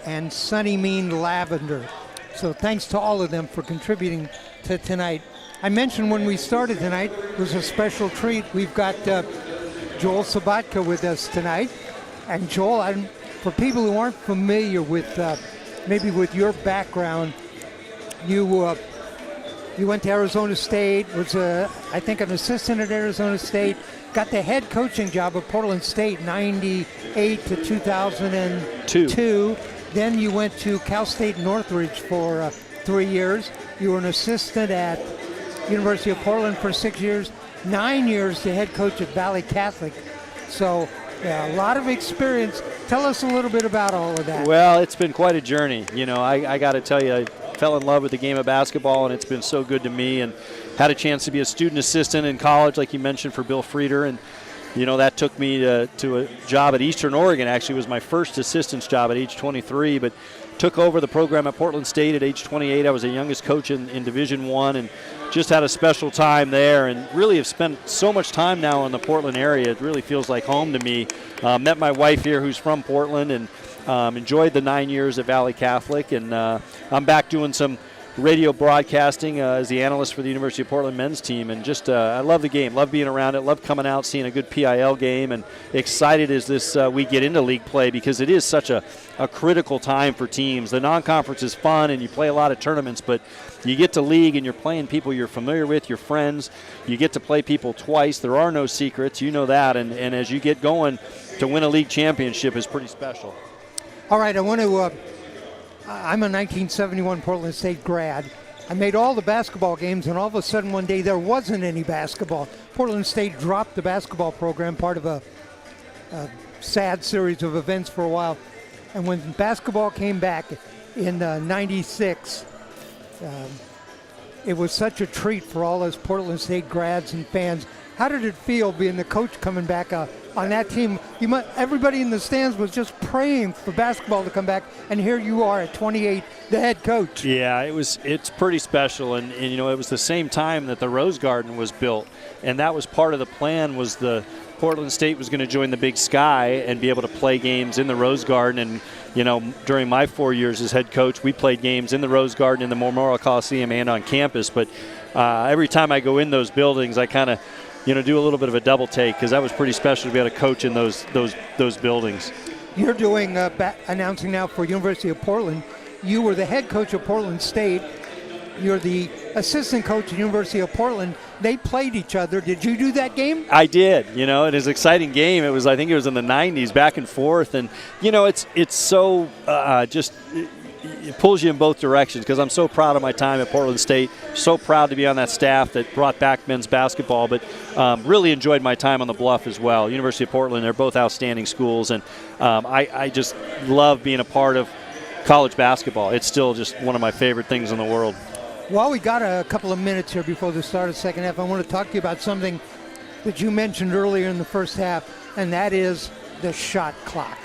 and Sunny Mean Lavender. So thanks to all of them for contributing to tonight. I mentioned when we started tonight, it was a special treat. We've got Joel Sobotka with us tonight. And Joel, for people who aren't familiar with maybe with your background, you went to Arizona State, was I think an assistant at Arizona State, got the head coaching job at Portland State 98 to 2002. Then you went to Cal State Northridge for 3 years. You were an assistant at University of Portland for 6 years, 9 years the head coach at Valley Catholic. So yeah, a lot of experience. Tell us a little bit about all of that. Well, it's been quite a journey. I got to tell you, I fell in love with the game of basketball, and it's been so good to me. And had a chance to be a student assistant in college, like you mentioned, for Bill Frieder. And, that took me to a job at Eastern Oregon. Actually, it was my first assistant's job at age 23, but took over the program at Portland State at age 28. I was the youngest coach in Division I, and just had a special time there, and really have spent so much time now in the Portland area. It really feels like home to me. Met my wife here who's from Portland, and enjoyed the 9 years at Valley Catholic. And I'm back doing some radio broadcasting as the analyst for the University of Portland men's team. And just I love the game, love being around it, love coming out, seeing a good PIL game, and excited as we get into league play because it is such a critical time for teams. The non-conference is fun and you play a lot of tournaments, but you get to league and you're playing people you're familiar with, your friends. You get to play people twice. There are no secrets. You know that. And as you get going, to win a league championship is pretty special. All right, I want to I'm a 1971 Portland State grad. I made all the basketball games, and all of a sudden one day there wasn't any basketball. Portland State dropped the basketball program, part of a sad series of events for a while. And when basketball came back in '96, it was such a treat for all us Portland State grads and fans. How did it feel being the coach coming back on that team? Everybody in the stands was just praying for basketball to come back, and here you are at 28, the head coach. Yeah, it's pretty special, and it was the same time that the Rose Garden was built, and that was part of the plan. Was the Portland State was going to join the Big Sky and be able to play games in the Rose Garden. And during my 4 years as head coach, we played games in the Rose Garden, in the Memorial Coliseum, and on campus. But every time I go in those buildings, I kind of do a little bit of a double take because that was pretty special to be able to coach in those buildings. You're doing announcing now for University of Portland. You were the head coach of Portland State. You're the assistant coach at the University of Portland. They played each other. Did you do that game? I did. You know, it is an exciting game. It was, I think it was in the 90s, back and forth. And, you know, it's so it pulls you in both directions because I'm so proud of my time at Portland State, so proud to be on that staff that brought back men's basketball, but really enjoyed my time on the Bluff as well. University of Portland, they're both outstanding schools, and I just love being a part of college basketball. It's still just one of my favorite things in the world. Well, we got a couple of minutes here before the start of the second half. I want to talk to you about something that you mentioned earlier in the first half, and that is the shot clock.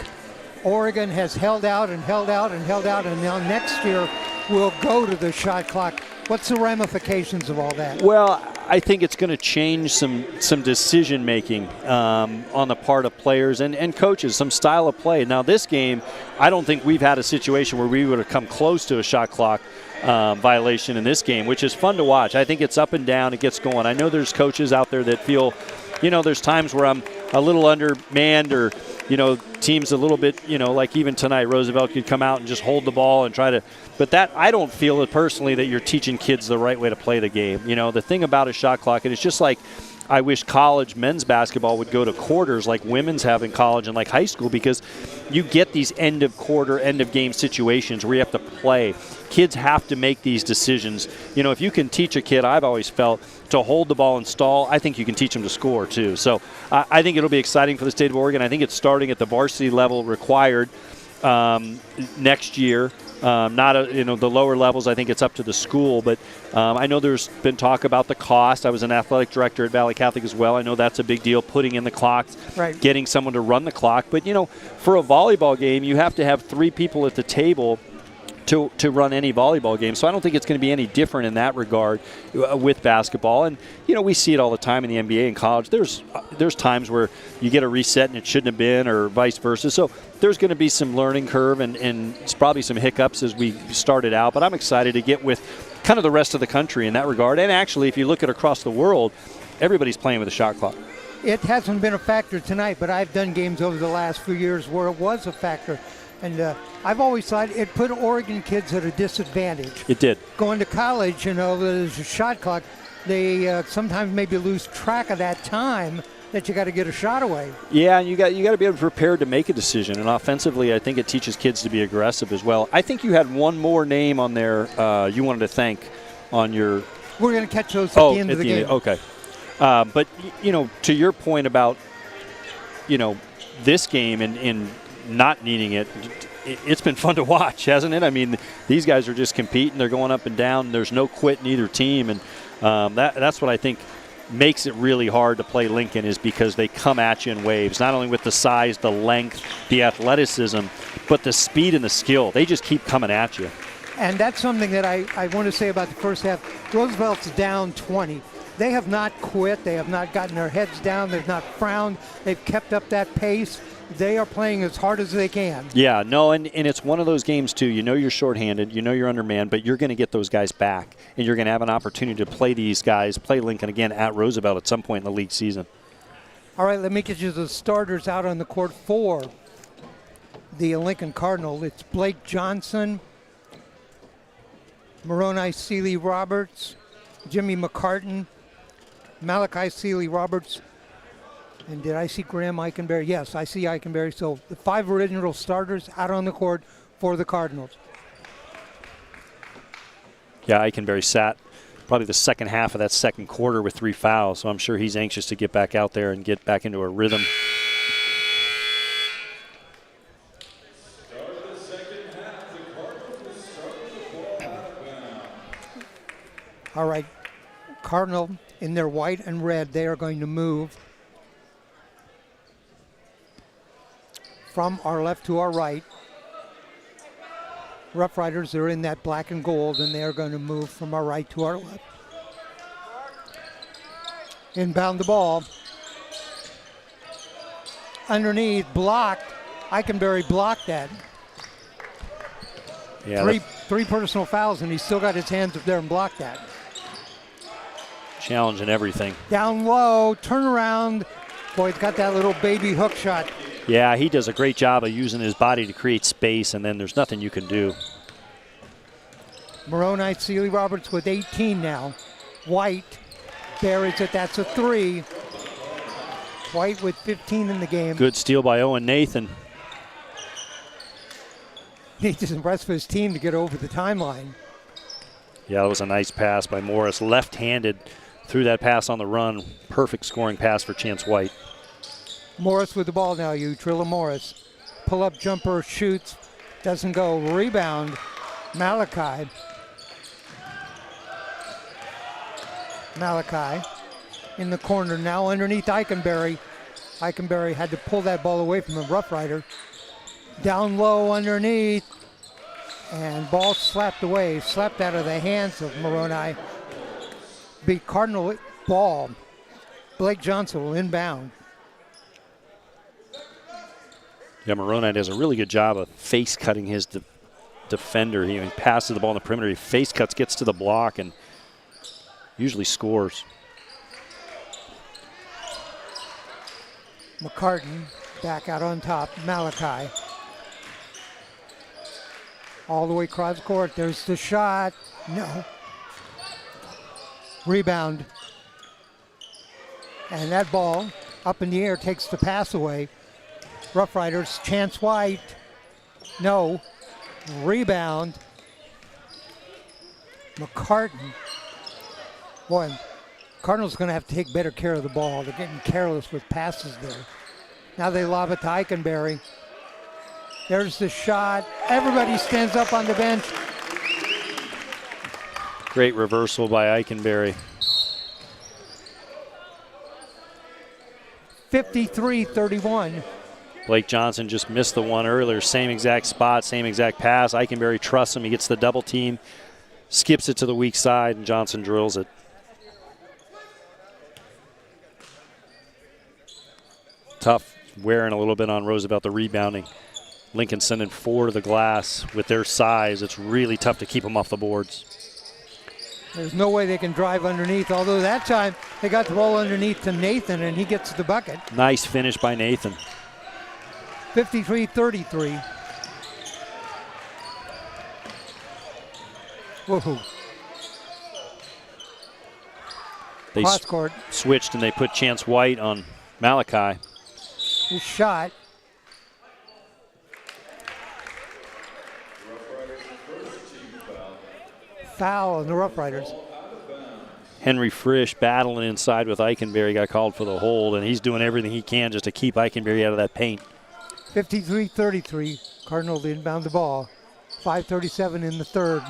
Oregon has held out and held out and held out, and now next year we'll go to the shot clock. What's the ramifications of all that? Well, I think it's going to change some decision making on the part of players and coaches, some style of play. Now, this game, I don't think we've had a situation where we would have come close to a shot clock violation in this game, which is fun to watch. I think it's up and down. It gets going. I know there's coaches out there that feel, you know, there's times where I'm a little undermanned or, you know, teams a little bit, you know, like even tonight, Roosevelt could come out and just hold the ball and try to. But that, I don't feel it personally that you're teaching kids the right way to play the game. You know, the thing about a shot clock, and it's just like I wish college men's basketball would go to quarters like women's have in college and like high school, because you get these end of quarter, end of game situations where you have to play. Kids have to make these decisions. You know, if you can teach a kid, I've always felt, to hold the ball and stall, I think you can teach them to score too. So I think it'll be exciting for the state of Oregon. I think it's starting at the varsity level required next year. Not you know, the lower levels, I think it's up to the school, but I know there's been talk about the cost. I was an athletic director at Valley Catholic as well. I know that's a big deal, putting in the clocks, right, getting someone to run the clock. But, you know, for a volleyball game, you have to have 3 people at the table to run any volleyball game. So I don't think it's going to be any different in that regard with basketball. And, you know, we see it all the time in the NBA and college. There's times where you get a reset and it shouldn't have been, or vice versa. So there's going to be some learning curve and it's probably some hiccups as we started out. But I'm excited to get with kind of the rest of the country in that regard. And actually, if you look at across the world, everybody's playing with a shot clock. It hasn't been a factor tonight, but I've done games over the last few years where it was a factor. And I've always thought it put Oregon kids at a disadvantage. It did. Going to college, you know, there's a shot clock. They sometimes maybe lose track of that time that you got to get a shot away. Yeah, and you got to be prepared to make a decision. And offensively, I think it teaches kids to be aggressive as well. I think you had one more name on there you wanted to thank on your. We're going to catch those at the end of the game. Okay. But, you know, to your point about, you know, this game and not needing it, it's been fun to watch, hasn't it? I mean, these guys are just competing. They're going up and down. There's no quit in either team. And that's what I think makes it really hard to play Lincoln, is because they come at you in waves, not only with the size, the length, the athleticism, but the speed and the skill. They just keep coming at you. And that's something that I want to say about the first half. Roosevelt's down 20. They have not quit. They have not gotten their heads down. They've not frowned. They've kept up that pace. They are playing as hard as they can. Yeah, no, and it's one of those games, too. You know you're shorthanded, you know you're undermanned, but you're going to get those guys back, and you're going to have an opportunity to play these guys, play Lincoln again at Roosevelt at some point in the league season. All right, let me get you the starters out on the court for the Lincoln Cardinals. It's Blake Johnson, Moroni Sealy-Roberts, Jimmy McCartan, Malachi Sealy-Roberts, and did I see Graham Eikenberry? Yes, I see Eikenberry. So the 5 original starters out on the court for the Cardinals. Yeah, Eikenberry sat probably the second half of that second quarter with 3 fouls, so I'm sure he's anxious to get back out there and get back into a rhythm. All right, Cardinal in their white and red, they are going to move from our left to our right. Roughriders, they're in that black and gold, and they are going to move from our right to our left. Inbound the ball. Underneath, blocked. Eikenberry blocked that. Yeah, three personal fouls, and he's still got his hands up there and blocked that. Challenging everything. Down low, turn around. Boy, he's got that little baby hook shot. Yeah, he does a great job of using his body to create space, and then there's nothing you can do. Moroni, Seeley Roberts with 18 now. White buries it. That's a 3. White with 15 in the game. Good steal by Owen Nathan. He's just impressed with his team to get over the timeline. Yeah, that was a nice pass by Morris. Left-handed, threw that pass on the run. Perfect scoring pass for Chance White. Morris with the ball now, Trilla Morris. Pull-up jumper, shoots, doesn't go. Rebound, Malachi. Malachi in the corner now underneath Eikenberry. Eikenberry had to pull that ball away from the Rough Rider. Down low underneath, and ball slapped away, slapped out of the hands of Moroni. Beat Cardinal ball. Blake Johnson will inbound. Yeah, Moroni does a really good job of face cutting his defender. He passes the ball in the perimeter. He face cuts, gets to the block, and usually scores. McCartan back out on top. Malachi. All the way across court. There's the shot. No. Rebound. And that ball up in the air takes the pass away. Rough Riders, Chance White. No. Rebound. McCartan. Boy, Cardinals going to have to take better care of the ball. They're getting careless with passes there. Now they lob it to Eikenberry. There's the shot. Everybody stands up on the bench. Great reversal by Eikenberry. 53-31. Blake Johnson just missed the one earlier. Same exact spot, same exact pass. Eikenberry trusts him. He gets the double team, skips it to the weak side, and Johnson drills it. Tough wearing a little bit on Roosevelt, the rebounding. Lincoln sending 4 to the glass. With their size, it's really tough to keep them off the boards. There's no way they can drive underneath, although that time they got the ball underneath to Nathan, and he gets the bucket. Nice finish by Nathan. 53-33. Woohoo. They Cross court. switched, and they put Chance White on Malachi. His shot. Foul on the Rough Riders. Henry Frisch battling inside with Eikenberry, got called for the hold, and he's doing everything he can just to keep Eikenberry out of that paint. 53-33. Cardinals inbound the ball. 5:37 in the third.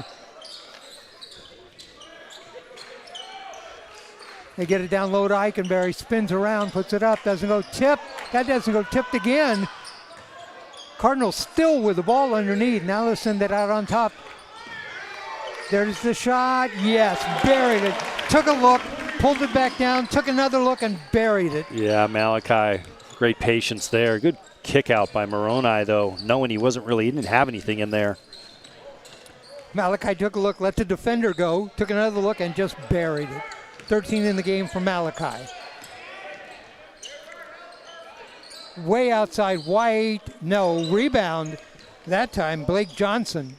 They get it down low to Eikenberry. Spins around, puts it up, doesn't go tip. That doesn't go tipped again. Cardinals still with the ball underneath. Now they'll send it out on top. There's the shot. Yes, buried it. Took a look, pulled it back down, took another look, and buried it. Yeah, Malachi, great patience there. Good kick out by Moroni, though, knowing he didn't have anything in there. Malachi took a look, let the defender go, took another look, and just buried it. 13 in the game for Malachi. Way outside White. No, rebound. That time, Blake Johnson.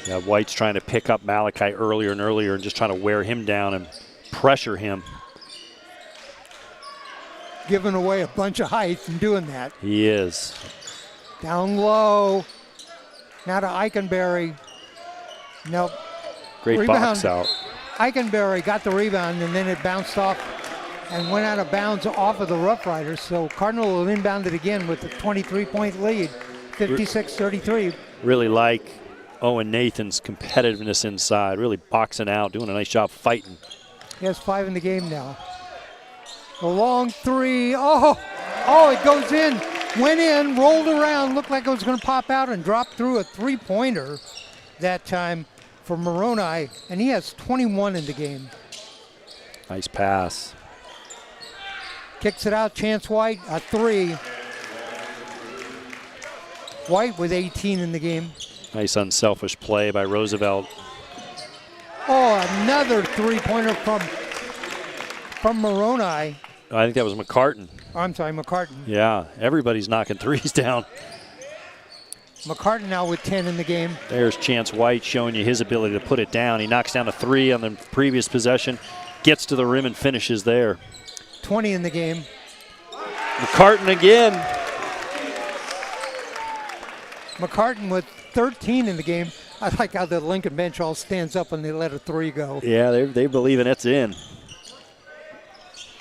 Yeah, White's trying to pick up Malachi earlier and earlier and just trying to wear him down and pressure him. Giving away a bunch of height and doing that. He is. Down low. Now to Eikenberry. Nope. Great Rebound. box out. Eikenberry got the rebound, and then it bounced off and went out of bounds off of the Rough Riders. So Cardinal will inbound it again with a 23-point lead, 56-33. Really like Owen Nathan's competitiveness inside, really boxing out, doing a nice job fighting. He has 5 in the game now. The long three. Oh, it goes in. Went in, rolled around, looked like it was going to pop out and drop through a three-pointer that time for Moroni, and he has 21 in the game. Nice pass. Kicks it out, Chance White, a 3. White with 18 in the game. Nice unselfish play by Roosevelt. Oh, another three-pointer from Moroni. I think that was McCartan. I'm sorry, McCartan. Yeah, everybody's knocking threes down. McCartan now with 10 in the game. There's Chance White showing you his ability to put it down. He knocks down a 3 on the previous possession, gets to the rim and finishes there. 20 in the game. McCartan again. McCartan with 13 in the game. I like how the Lincoln bench all stands up when they let a 3 go. Yeah, they believe it's in.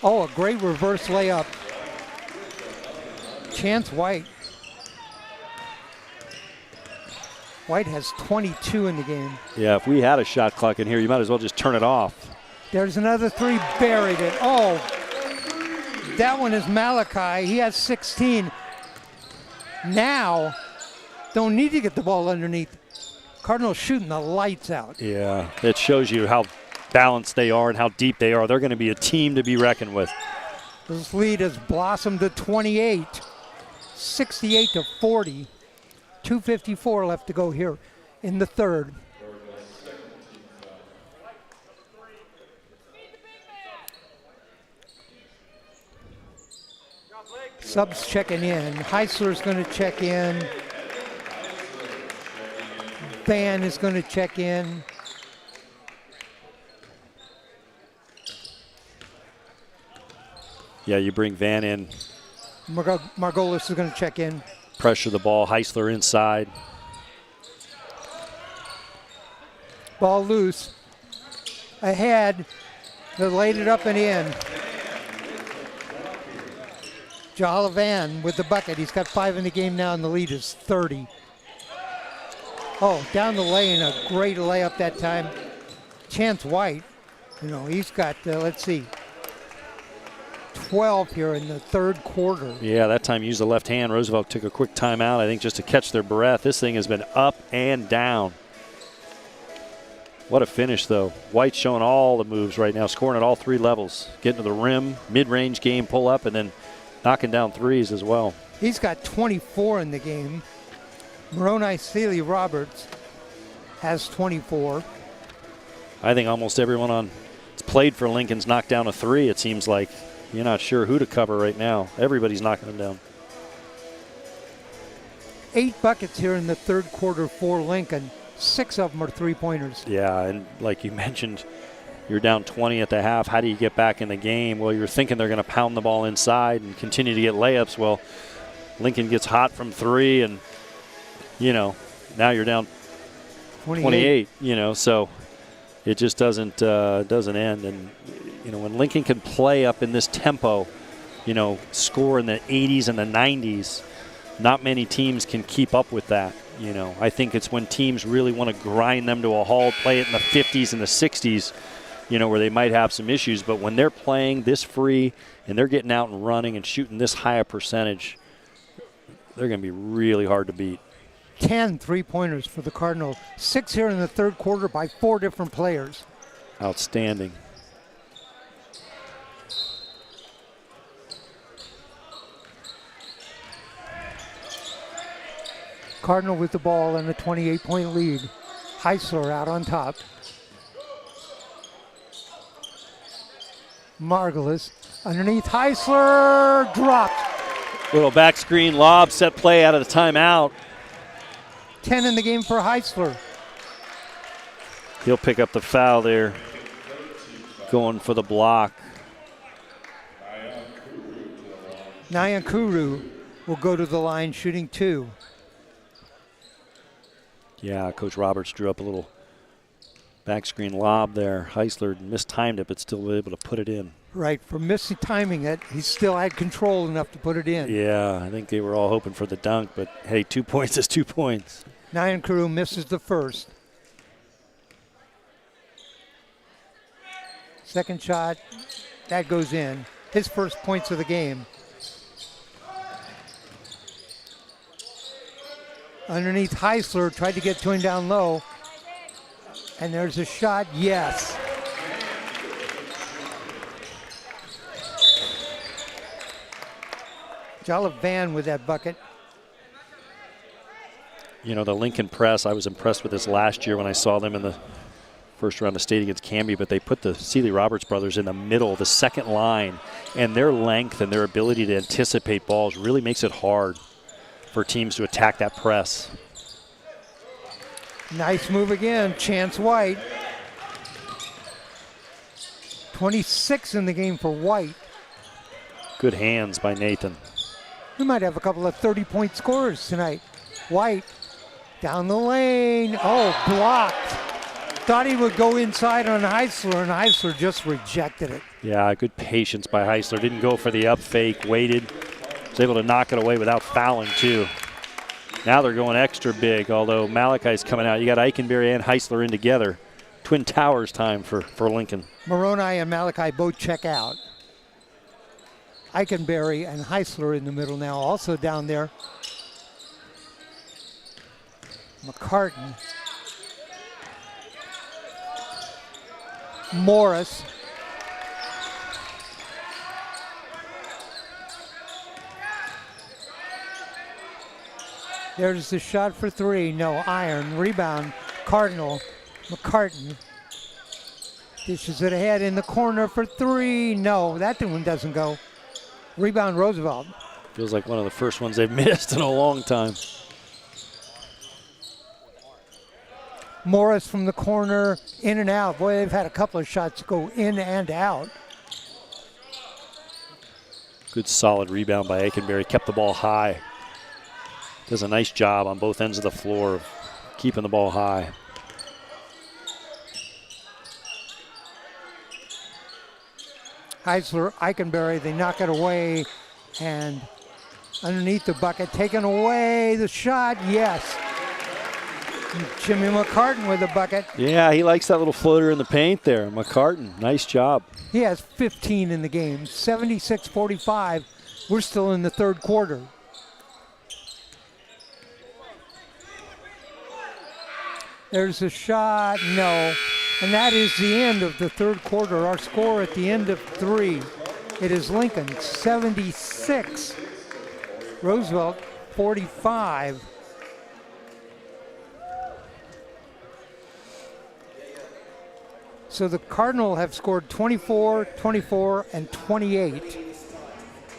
Oh, a great reverse layup. Chance White. White has 22 in the game. Yeah, if we had a shot clock in here, you might as well just turn it off. There's another 3, buried it. Oh, that one is Malachi. He has 16. Now, don't need to get the ball underneath. Cardinals shooting the lights out. Yeah, it shows you how balanced they are and how deep they are. They're going to be a team to be reckoned with. This lead has blossomed to 28, 68 to 40. 2:54 left to go here in the third. Subs checking in. Heisler's going to check in. Van is going to check in. Yeah, you bring Van in. Margolis is going to check in. Pressure the ball. Heisler inside. Ball loose. Ahead. They laid it up and in. Jalavan with the bucket. He's got 5 in the game now, and the lead is 30. Oh, down the lane, a great layup that time. Chance White, he's got, let's see, 12 here in the third quarter. Yeah, that time used the left hand. Roosevelt took a quick timeout, I think, just to catch their breath. This thing has been up and down. What a finish, though. White showing all the moves right now, scoring at all 3 levels. Getting to the rim, mid-range game, pull up, and then knocking down threes as well. He's got 24 in the game. Moroni Sealy Roberts has 24. I think almost everyone on that's played for Lincoln's knocked down a 3. It seems like you're not sure who to cover right now. Everybody's knocking them down. 8 buckets here in the third quarter for Lincoln. 6 of them are 3-pointers. Yeah, and like you mentioned, you're down 20 at the half. How do you get back in the game? Well, you're thinking they're going to pound the ball inside and continue to get layups. Well, Lincoln gets hot from 3, and now you're down 28. So it just doesn't end. And when Lincoln can play up in this tempo, score in the 80s and the 90s, not many teams can keep up with that. I think it's when teams really want to grind them to a halt, play it in the 50s and the 60s, where they might have some issues. But when they're playing this free and they're getting out and running and shooting this high a percentage, they're going to be really hard to beat. 10 3-pointers for the Cardinals. 6 here in the third quarter by 4 different players. Outstanding. Cardinal with the ball and a 28-point lead. Heisler out on top. Margolis underneath. Heisler dropped. Little back screen lob, set play out of the timeout. 10 in the game for Heisler. He'll pick up the foul there. Going for the block. Nyankuru will go to the line shooting 2. Yeah, Coach Roberts drew up a little back screen lob there. Heisler mistimed it, but still was able to put it in. Right, for mistiming it, he still had control enough to put it in. Yeah, I think they were all hoping for the dunk, but hey, 2 points is 2 points. Nyankuru misses the first. Second shot, that goes in. His first points of the game. Underneath Heisler, tried to get to him down low. And there's a shot, yes. Jalavan with that bucket. The Lincoln press, I was impressed with this last year when I saw them in the first round of state against Canby, but they put the Sealy Roberts brothers in the middle, the second line, and their length and their ability to anticipate balls really makes it hard for teams to attack that press. Nice move again, Chance White. 26 in the game for White. Good hands by Nathan. We might have a couple of 30-point scorers tonight. White down the lane. Oh, blocked. Thought he would go inside on Heisler, and Heisler just rejected it. Yeah, good patience by Heisler. Didn't go for the up fake, waited. Was able to knock it away without fouling, too. Now they're going extra big, although Malachi's coming out. You got Eichenberry and Heisler in together. Twin Towers time for Lincoln. Moroni and Malachi both check out. Eichenberry and Heisler in the middle now, also down there. McCartan. Morris. There's the shot for three. No, iron. Rebound. Cardinal. McCartan. Dishes it ahead in the corner for three. No, that one doesn't go. Rebound Roosevelt. Feels like one of the first ones they've missed in a long time. Morris from the corner, in and out. Boy, they've had a couple of shots go in and out. Good solid rebound by Eichenberry. Kept the ball high. Does a nice job on both ends of the floor of keeping the ball high. Heisler, Eichenberry, they knock it away, and underneath the bucket, taken away, the shot, yes. Jimmy McCartan with the bucket. Yeah, he likes that little floater in the paint there. McCartan, nice job. He has 15 in the game, 76-45. We're still in the third quarter. There's a shot, no. And that is the end of the third quarter. Our score at the end of three. It is Lincoln 76, Roosevelt 45. So the Cardinal have scored 24, 24, and 28.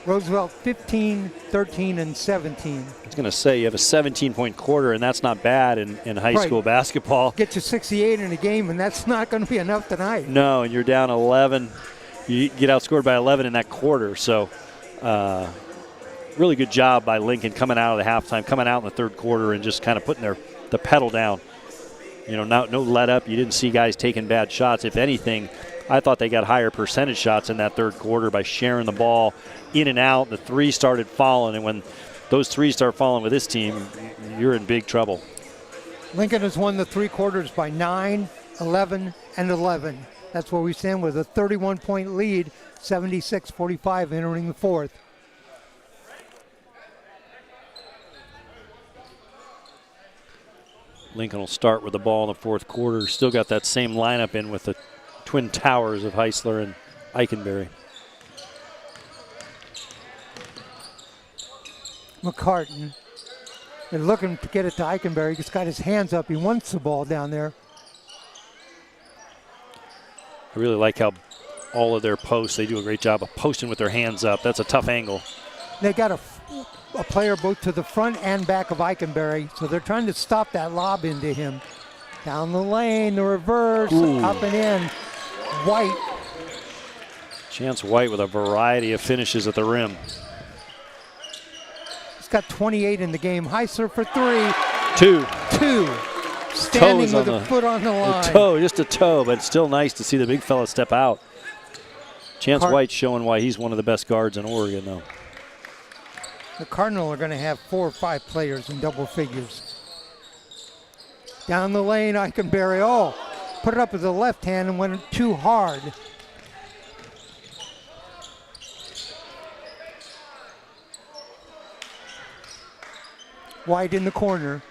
Roosevelt 15, 13, and 17. I was going to say, you have a 17-point quarter, and that's not bad in high school basketball. Get you 68 in a game, and that's not going to be enough tonight. No, and you're down 11. You get outscored by 11 in that quarter. So really good job by Lincoln coming out of the halftime, coming out in the third quarter and just kind of putting the pedal down. You know, no let up. You didn't see guys taking bad shots. If anything, I thought they got higher percentage shots in that third quarter by sharing the ball in and out. The three started falling, and when those threes start falling with this team, you're in big trouble. Lincoln has won the three quarters by 9, 11, and 11. That's where we stand with a 31-point lead, 76-45 entering the fourth. Lincoln will start with the ball in the fourth quarter. Still got that same lineup in with the twin towers of Heisler and Eichenberry. McCartan. They're looking to get it to Eichenberry. He's got his hands up. He wants the ball down there. I really like how all of their posts, they do a great job of posting with their hands up. That's a tough angle. They got a player both to the front and back of Eichenberry, so they're trying to stop that lob into him. Down the lane, the reverse, up and in. White. Chance White with a variety of finishes at the rim. He's got 28 in the game. Heisler for three. Two. Standing with a foot on the line. Just a toe, but it's still nice to see the big fella step out. Chance White showing why he's one of the best guards in Oregon, though. The Cardinals are going to have 4 or 5 players in double figures. Down the lane, Eichenberry. Oh, put it up with the left hand and went too hard. White in the corner.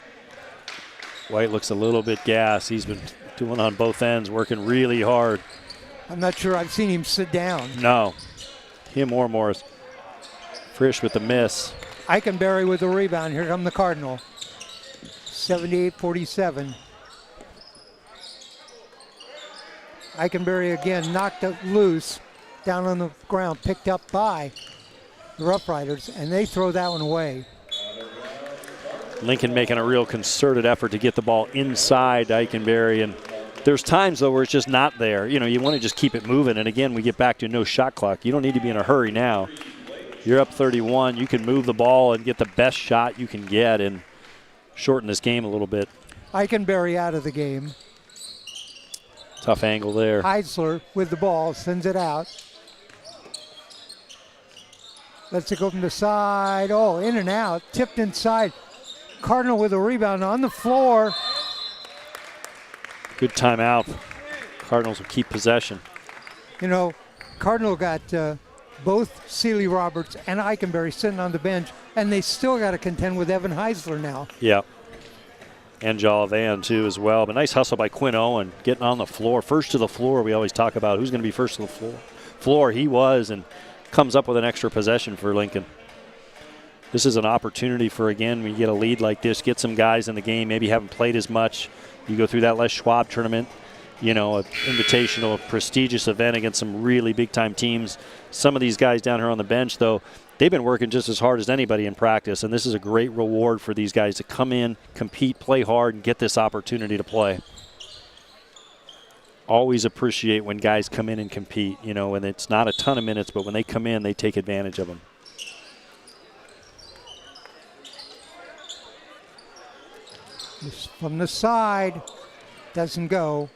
White looks a little bit gassed. He's been doing on both ends, working really hard. I'm not sure I've seen him sit down. No, him or Morris. Frisch with the miss. Eichenberry with the rebound. Here come the Cardinal. 78-47. Eichenberry again knocked it loose down on the ground, picked up by the Roughriders, and they throw that one away. Lincoln making a real concerted effort to get the ball inside Eikenberry, and there's times, though, where it's just not there. You know, you want to just keep it moving, and again, we get back to no shot clock. You don't need to be in a hurry now. You're up 31. You can move the ball and get the best shot you can get and shorten this game a little bit. Eikenberry out of the game. Tough angle there. Heisler with the ball, sends it out. Lets it go from the side. Oh, in and out. Tipped inside. Cardinal with a rebound on the floor. Good timeout. Cardinals will keep possession. You know, Cardinal got both Seeley Roberts and Eikenberry sitting on the bench, and they still got to contend with Evan Heisler now. Yeah. And Jalavan, too, as well. But nice hustle by Quinn Owen getting on the floor. First to the floor, we always talk about who's going to be first to the floor. He was, and comes up with an extra possession for Lincoln. This is an opportunity for, again, when you get a lead like this, get some guys in the game, maybe haven't played as much. You go through that Les Schwab tournament, you know, an invitational, prestigious event against some really big-time teams. Some of these guys down here on the bench, though, they've been working just as hard as anybody in practice, and this is a great reward for these guys to come in, compete, play hard, and get this opportunity to play. Always appreciate when guys come in and compete, you know, and it's not a ton of minutes, but when they come in, they take advantage of them. From the side, doesn't go.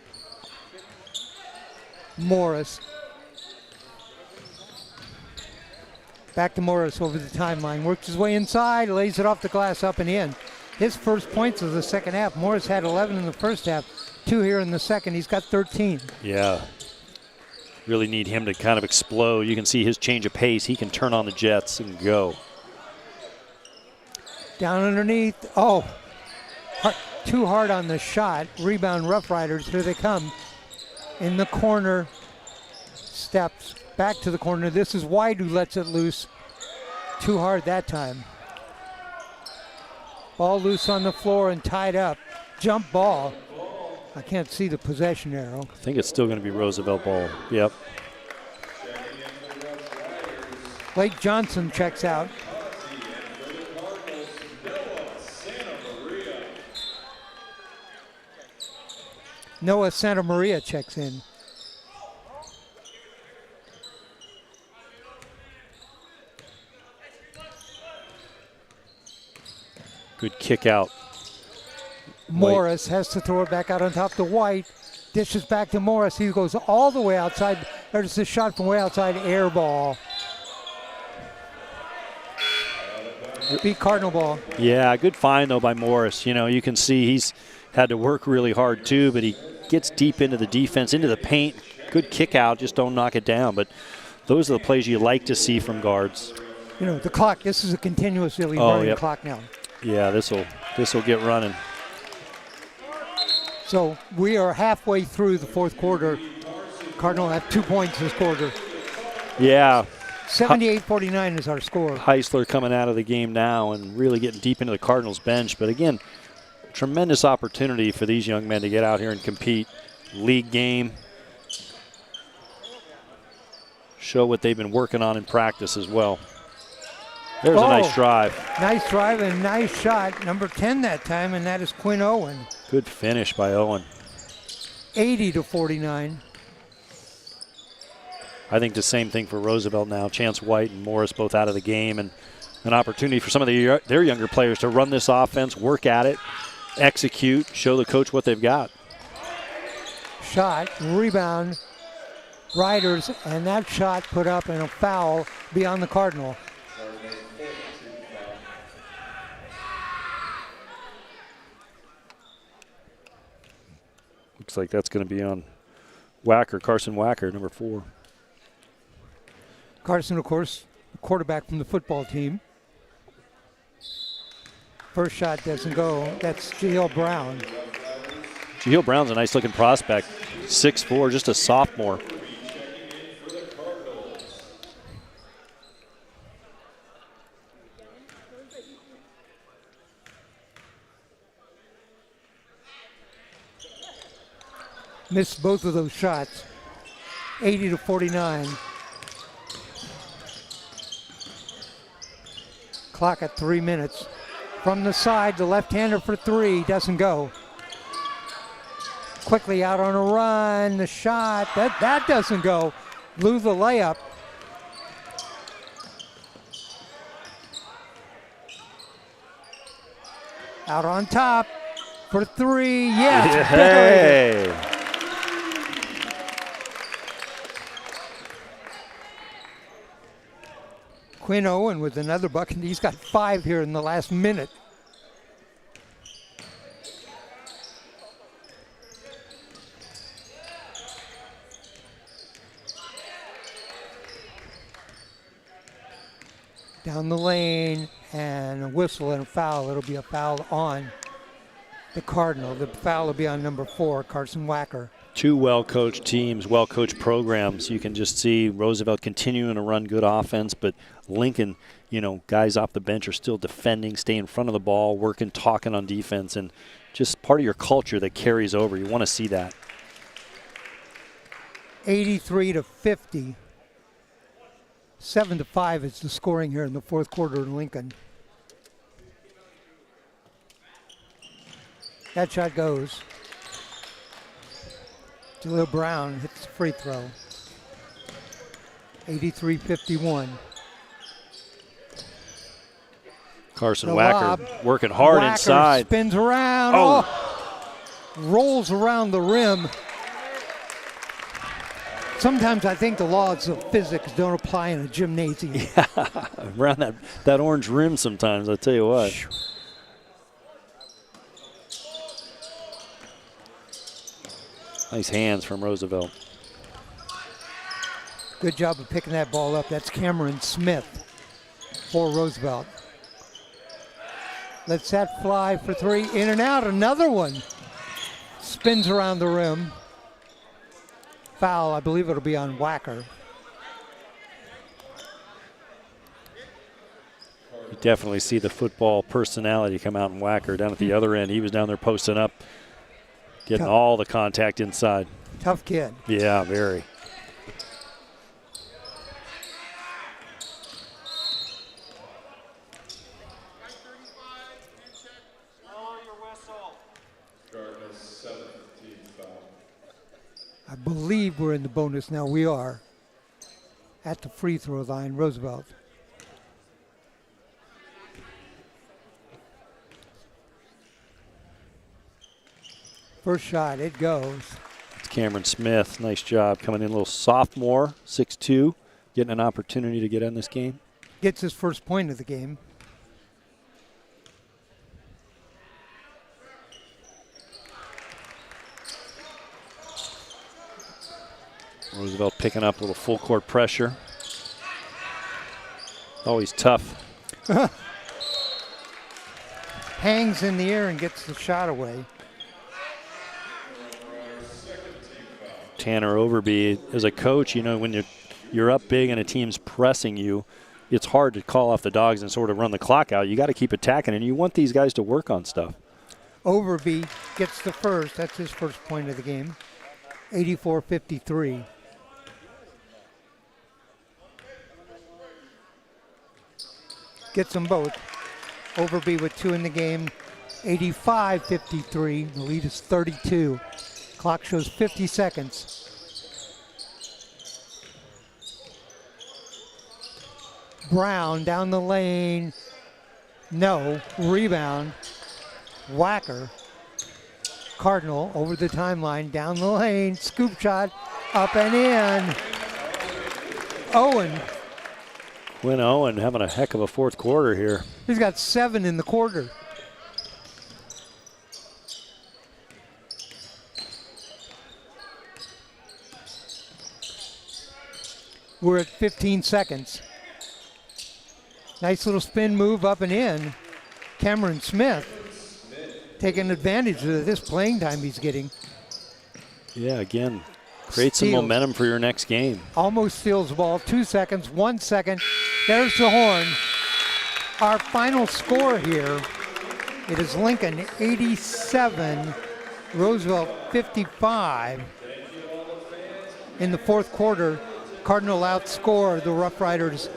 Morris. Back to Morris over the timeline. Works his way inside, lays it off the glass, up and in. His first points of the second half. Morris had 11 in the first half, 2 here in the second. He's got 13. Yeah. Really need him to kind of explode. You can see his change of pace. He can turn on the jets and go. Down underneath. Oh, too hard on the shot. Rebound Roughriders. Here they come. In the corner. Steps back to the corner. This is White who lets it loose. Too hard that time. Ball loose on the floor and tied up. Jump ball. I can't see the possession arrow. I think it's still going to be Roosevelt ball. Yep. Blake Johnson checks out. Noah Santa Maria checks in. Good kick out. Morris has to throw it back out on top to White. Dishes back to Morris. He goes all the way outside. There's a shot from way outside. Air ball. Beat Cardinal ball. Yeah, good find, though, by Morris. You know, you can see he's had to work really hard, too, but he gets deep into the defense, into the paint. Good kick out. Just don't knock it down. But those are the plays you like to see from guards. You know, the clock, this is a continuously running clock now. Yeah, this'll get running. So we are halfway through the fourth quarter. Cardinal have 2 points this quarter. Yeah. 78-49 is our score. Heisler coming out of the game now and really getting deep into the Cardinals bench. But again, tremendous opportunity for these young men to get out here and compete. League game. Show what they've been working on in practice as well. There's a nice drive. Nice drive and nice shot. Number 10 that time, and that is Quinn Owen. Good finish by Owen. 80-49. I think the same thing for Roosevelt now. Chance White and Morris both out of the game, and an opportunity for some of their younger players to run this offense, work at it, execute, show the coach what they've got. Shot, rebound, Riders, and that shot put up in a foul beyond the Cardinal. Looks like that's going to be on Carson Wacker, number 4. Carson, of course, quarterback from the football team. First shot doesn't go. That's Jaheel Brown. Jaheel Brown's a nice-looking prospect. 6'4", just a sophomore. Missed both of those shots. 80-49. Clock at 3 minutes. From the side, the left-hander for three, doesn't go. Quickly out on a run, the shot, that doesn't go. Blew the layup. Out on top for three, yes. Hey. Quinn Owen with another bucket. He's got 5 here in the last minute. Down the lane, and a whistle and a foul. It'll be a foul on the Cardinal. The foul will be on number 4, Carson Wacker. Two well-coached teams, well-coached programs. You can just see Roosevelt continuing to run good offense, but Lincoln, guys off the bench are still defending, stay in front of the ball, working, talking on defense, and just part of your culture that carries over. You want to see that. 83-50. 7-5 is the scoring here in the fourth quarter in Lincoln. That shot goes. Jaleel Brown hits the free throw. 83-51. Carson The Wacker lob. working hard Wacker inside. Spins around. Oh. Rolls around the rim. Sometimes I think the laws of physics don't apply in a gymnasium. Yeah, around that orange rim sometimes, I'll tell you what. Nice hands from Roosevelt. Good job of picking that ball up. That's Cameron Smith for Roosevelt. Lets that fly for three. In and out. Another one. Spins around the rim. Foul. I believe it'll be on Wacker. You definitely see the football personality come out in Wacker down at the other end. He was down there posting up, getting all the contact inside. Tough kid. Yeah, very. I believe we're in the bonus now. We are at the free throw line, Roosevelt. First shot, it goes. It's Cameron Smith. Nice job coming in, a little sophomore, 6'2", getting an opportunity to get in this game. Gets his first point of the game. Roosevelt picking up a little full court pressure. Always tough. Hangs in the air and gets the shot away. Tanner Overby, as a coach, you know, when you're up big and a team's pressing you, it's hard to call off the dogs and sort of run the clock out. You got to keep attacking, and you want these guys to work on stuff. Overby gets the first. That's his first point of the game. 84-53. Gets them both. Overby with 2 in the game. 85-53. The lead is 32. Clock shows 50 seconds. Brown down the lane. No. Rebound. Wacker. Cardinal over the timeline. Down the lane. Scoop shot. Up and in. Owen. Quinn Owen having a heck of a fourth quarter here. He's got 7 in the quarter. We're at 15 seconds. Nice little spin move up and in. Cameron Smith taking advantage of this playing time he's getting. Yeah, again, create some momentum for your next game. Almost steals the ball. 2 seconds, 1 second. There's the horn. Our final score here, it is Lincoln 87, Roosevelt 55. In the fourth quarter, Cardinal outscored the Roughriders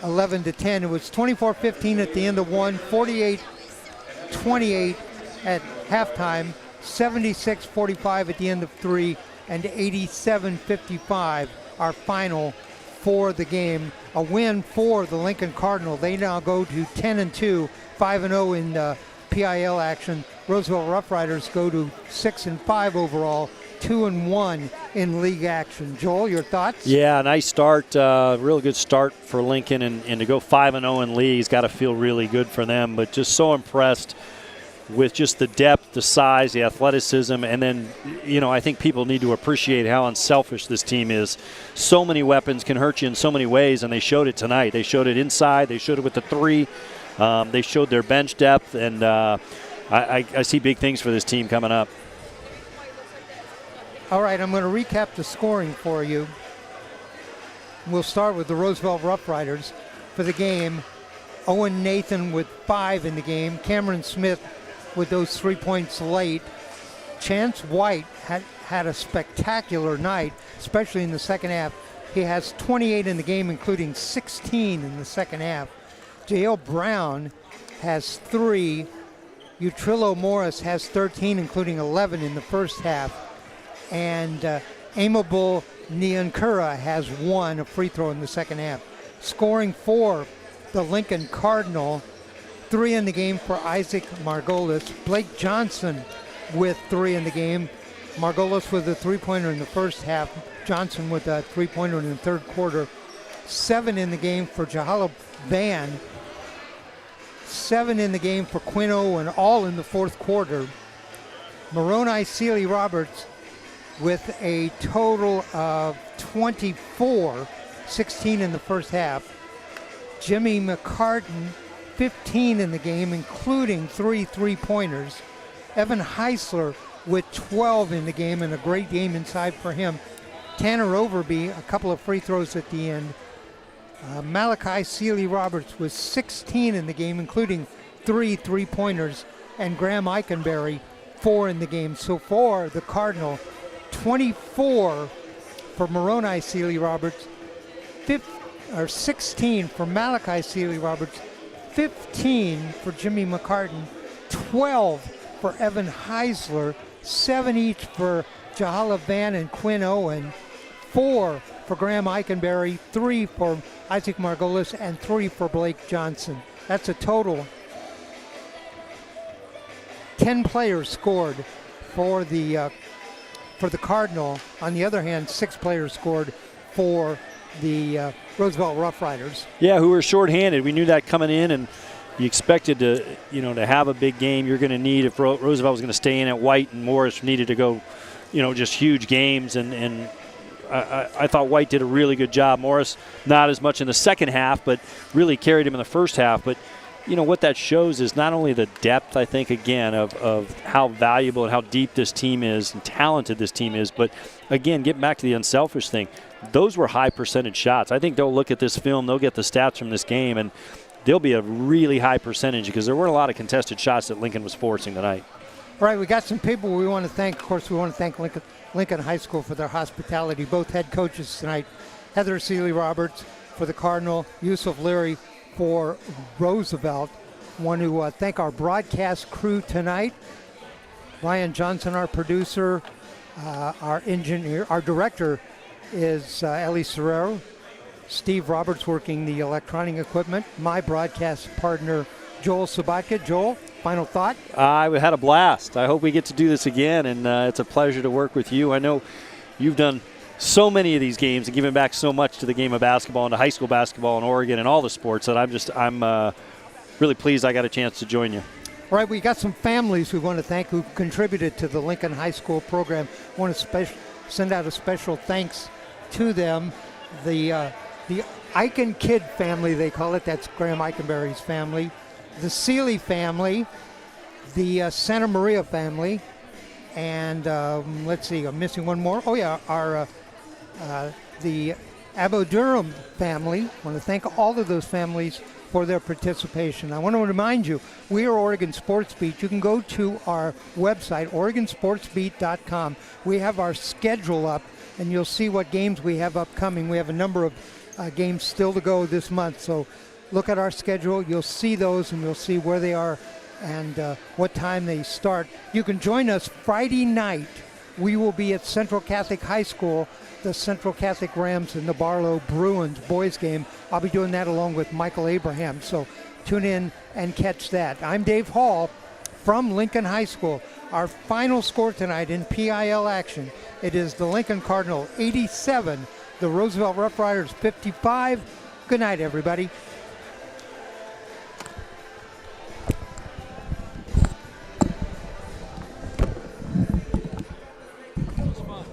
11-10. It was 24-15 at the end of one, 48 28 at halftime, 76-45 at the end of 3, and 87-55 our final for the game. A win for the Lincoln Cardinal. They now go to 10-2, 5-0 in PIL action. Roosevelt Roughriders go to 6-5 overall, 2-1 in league action. Joel, your thoughts? Yeah, nice start, real good start for Lincoln, and to go 5-0 in league's got to feel really good for them. But just so impressed with just the depth, the size, the athleticism, and then, I think people need to appreciate how unselfish this team is. So many weapons can hurt you in so many ways, and they showed it tonight. They showed it inside. They showed it with the 3. They showed their bench depth, and I see big things for this team coming up. All right, I'm going to recap the scoring for you. We'll start with the Roosevelt Roughriders for the game. Owen Nathan with 5 in the game. Cameron Smith with those 3 points late. Chance White had a spectacular night, especially in the second half. He has 28 in the game, including 16 in the second half. J.L. Brown has 3. Utrillo Morris has 13, including 11 in the first half. And Amable Nyankura has 1, a free throw in the second half. Scoring for the Lincoln Cardinal, 3 in the game for Isaac Margolis. Blake Johnson with 3 in the game. Margolis with a 3-pointer in the first half. Johnson with a 3-pointer in the third quarter. 7 in the game for Jahala Van. 7 in the game for Quinn Owen, all in the fourth quarter. Moroni Sealy Roberts with a total of 24, 16 in the first half. Jimmy McCartan, 15 in the game, including 3 3-pointers. Evan Heisler with 12 in the game, and a great game inside for him. Tanner Overby, a couple of free throws at the end. Malachi Sealy Roberts with 16 in the game, including 3 3-pointers. And Graham Eikenberry, 4 in the game. So for the Cardinal, 24 for Moroni Sealy Roberts, 16 for Malachi Sealy Roberts, 15 for Jimmy McCartan, 12 for Evan Heisler, 7 each for Jahala Van and Quinn Owen, 4 for Graham Eikenberry, 3 for Isaac Margolis, and 3 for Blake Johnson. That's a total. 10 players scored for the Cardinal. On the other hand, 6 players scored for the Roosevelt Roughriders. Yeah, who were shorthanded. We knew that coming in, and you expected to have a big game. You're going to need, if Roosevelt was going to stay in at White and Morris needed to go, just huge games. And I thought White did a really good job. Morris, not as much in the second half, but really carried him in the first half. But what that shows is not only the depth, I think, again, of how valuable and how deep this team is and talented this team is, but, again, getting back to the unselfish thing, those were high percentage shots. I think they'll look at this film, they'll get the stats from this game, and there'll be a really high percentage because there weren't a lot of contested shots that Lincoln was forcing tonight. All right, we got some people we want to thank. Of course, we want to thank Lincoln High School for their hospitality. Both head coaches tonight, Heather Sealy Roberts for the Cardinal, Yusuf Leary for Roosevelt. Want to thank our broadcast crew tonight. Ryan Johnson, our producer, our engineer, our director is Ellie Serrero. Steve Roberts working the electronic equipment. My broadcast partner, Joel Sobotka. Joel, final thought? I had a blast. I hope we get to do this again, and it's a pleasure to work with you. I know you've done so many of these games and given back so much to the game of basketball and to high school basketball in Oregon and all the sports that I'm really pleased I got a chance to join you. All right, we got some families we want to thank who contributed to the Lincoln High School program. I want to send out a special thanks to them. The Eichen Kid family, they call it. That's Graham Eikenberry's family. The Sealy family, the Santa Maria family, and let's see, I'm missing one more. Oh yeah, our the Abu-Durham family. I want to thank all of those families for their participation. I want to remind you, we are Oregon Sports Beat. You can go to our website, OregonSportsBeat.com. We have our schedule up, and you'll see what games we have upcoming. We have a number of games still to go this month, so look at our schedule. You'll see those, and you'll see where they are and what time they start. You can join us Friday night. We will be at Central Catholic High School, the Central Catholic Rams and the Barlow Bruins boys game. I'll be doing that along with Michael Abraham, so tune in and catch that. I'm Dave Hall from Lincoln High School. Our final score tonight in PIL action, it is the Lincoln Cardinal 87, the Roosevelt Roughriders 55. Good night, everybody. That was fun.